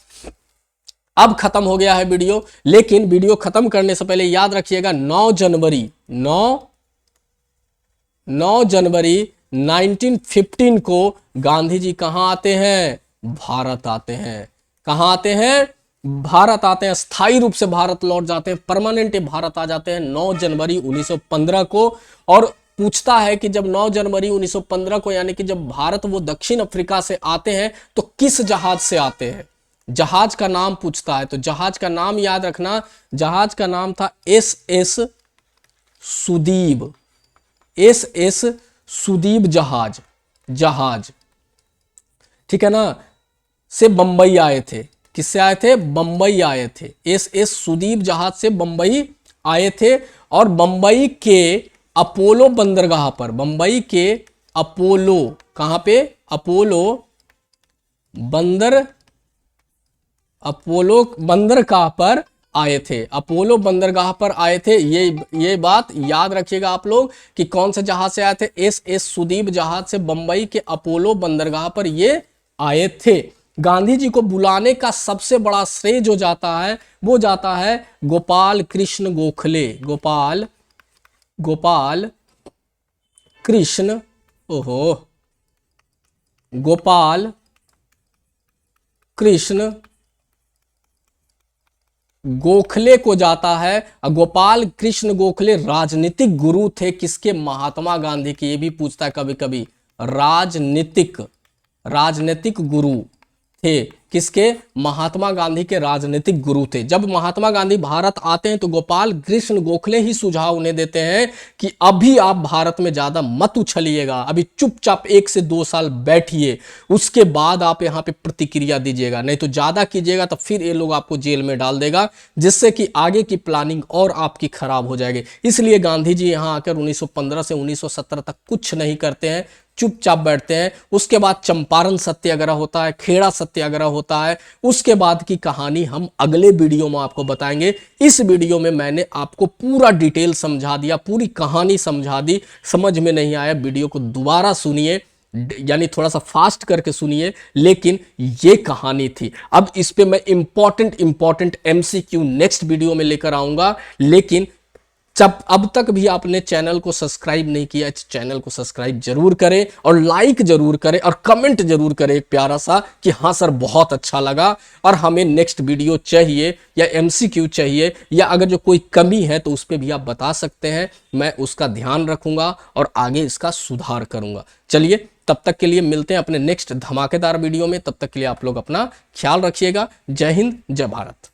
अब खत्म हो गया है वीडियो, लेकिन वीडियो खत्म करने से पहले याद रखिएगा 9 जनवरी 1915 को गांधी जी कहां आते हैं? भारत आते हैं। कहां आते हैं? भारत आते हैं। स्थायी रूप से भारत लौट जाते हैं, परमानेंट भारत आ जाते हैं 9 जनवरी 1915 को। और पूछता है कि जब 9 जनवरी 1915 को यानी कि जब भारत वो दक्षिण अफ्रीका से आते हैं तो किस जहाज से आते हैं? जहाज का नाम पूछता है। तो जहाज का नाम याद रखना, जहाज का नाम था SS सुदीप। SS सुदीप जहाज, ठीक है ना, से बंबई आए थे। किससे आए थे? बंबई आए थे। SS सुदीप जहाज से बंबई आए थे। और बंबई के अपोलो बंदरगाह पर, बंबई के अपोलो, कहां पे? अपोलो बंदरगाह पर आए थे। अपोलो बंदरगाह पर आए थे। ये बात याद रखिएगा आप लोग कि कौन से जहाज से आए थे? SS सुदीप जहाज से बंबई के अपोलो बंदरगाह पर ये आए थे। गांधी जी को बुलाने का सबसे बड़ा श्रेय जो जाता है वो जाता है गोपाल कृष्ण गोखले। गोपाल कृष्ण गोखले को जाता है। गोपाल कृष्ण गोखले राजनीतिक गुरु थे किसके? महात्मा गांधी के। ये भी पूछता है कभी कभी, राजनीतिक गुरु थे किसके? महात्मा गांधी के राजनीतिक गुरु थे। जब महात्मा गांधी भारत आते हैं तो गोपाल कृष्ण गोखले ही सुझाव उन्हें देते हैं कि अभी आप भारत में ज्यादा मत उछलिएगा, अभी चुपचाप 1 से 2 साल बैठिए, उसके बाद आप यहाँ पे प्रतिक्रिया दीजिएगा, नहीं तो ज्यादा कीजिएगा तो फिर ये लोग आपको जेल में डाल देगा, जिससे कि आगे की प्लानिंग और आपकी खराब हो जाएगी। इसलिए गांधी जी यहाँ आकर 1915 से 1917 तक कुछ नहीं करते हैं, चुपचाप बैठते हैं। उसके बाद चंपारण सत्याग्रह होता है, खेड़ा सत्याग्रह होता है। उसके बाद की कहानी हम अगले वीडियो में आपको बताएंगे। इस वीडियो में मैंने आपको पूरा डिटेल समझा दिया, पूरी कहानी समझा दी। समझ में नहीं आया वीडियो को दोबारा सुनिए, यानी थोड़ा सा फास्ट करके सुनिए, लेकिन ये कहानी थी। अब इस पे मैं इंपॉर्टेंट MCQ नेक्स्ट वीडियो में लेकर आऊंगा। लेकिन जब अब तक भी आपने चैनल को सब्सक्राइब नहीं किया, इस चैनल को सब्सक्राइब जरूर करें और लाइक जरूर करें और कमेंट जरूर करें एक प्यारा सा कि हाँ सर बहुत अच्छा लगा और हमें नेक्स्ट वीडियो चाहिए या MCQ चाहिए, या अगर जो कोई कमी है तो उस पर भी आप बता सकते हैं, मैं उसका ध्यान रखूंगा और आगे इसका सुधार करूंगा। चलिए तब तक के लिए मिलते हैं अपने नेक्स्ट धमाकेदार वीडियो में। तब तक के लिए आप लोग अपना ख्याल रखिएगा। जय हिंद, जय भारत।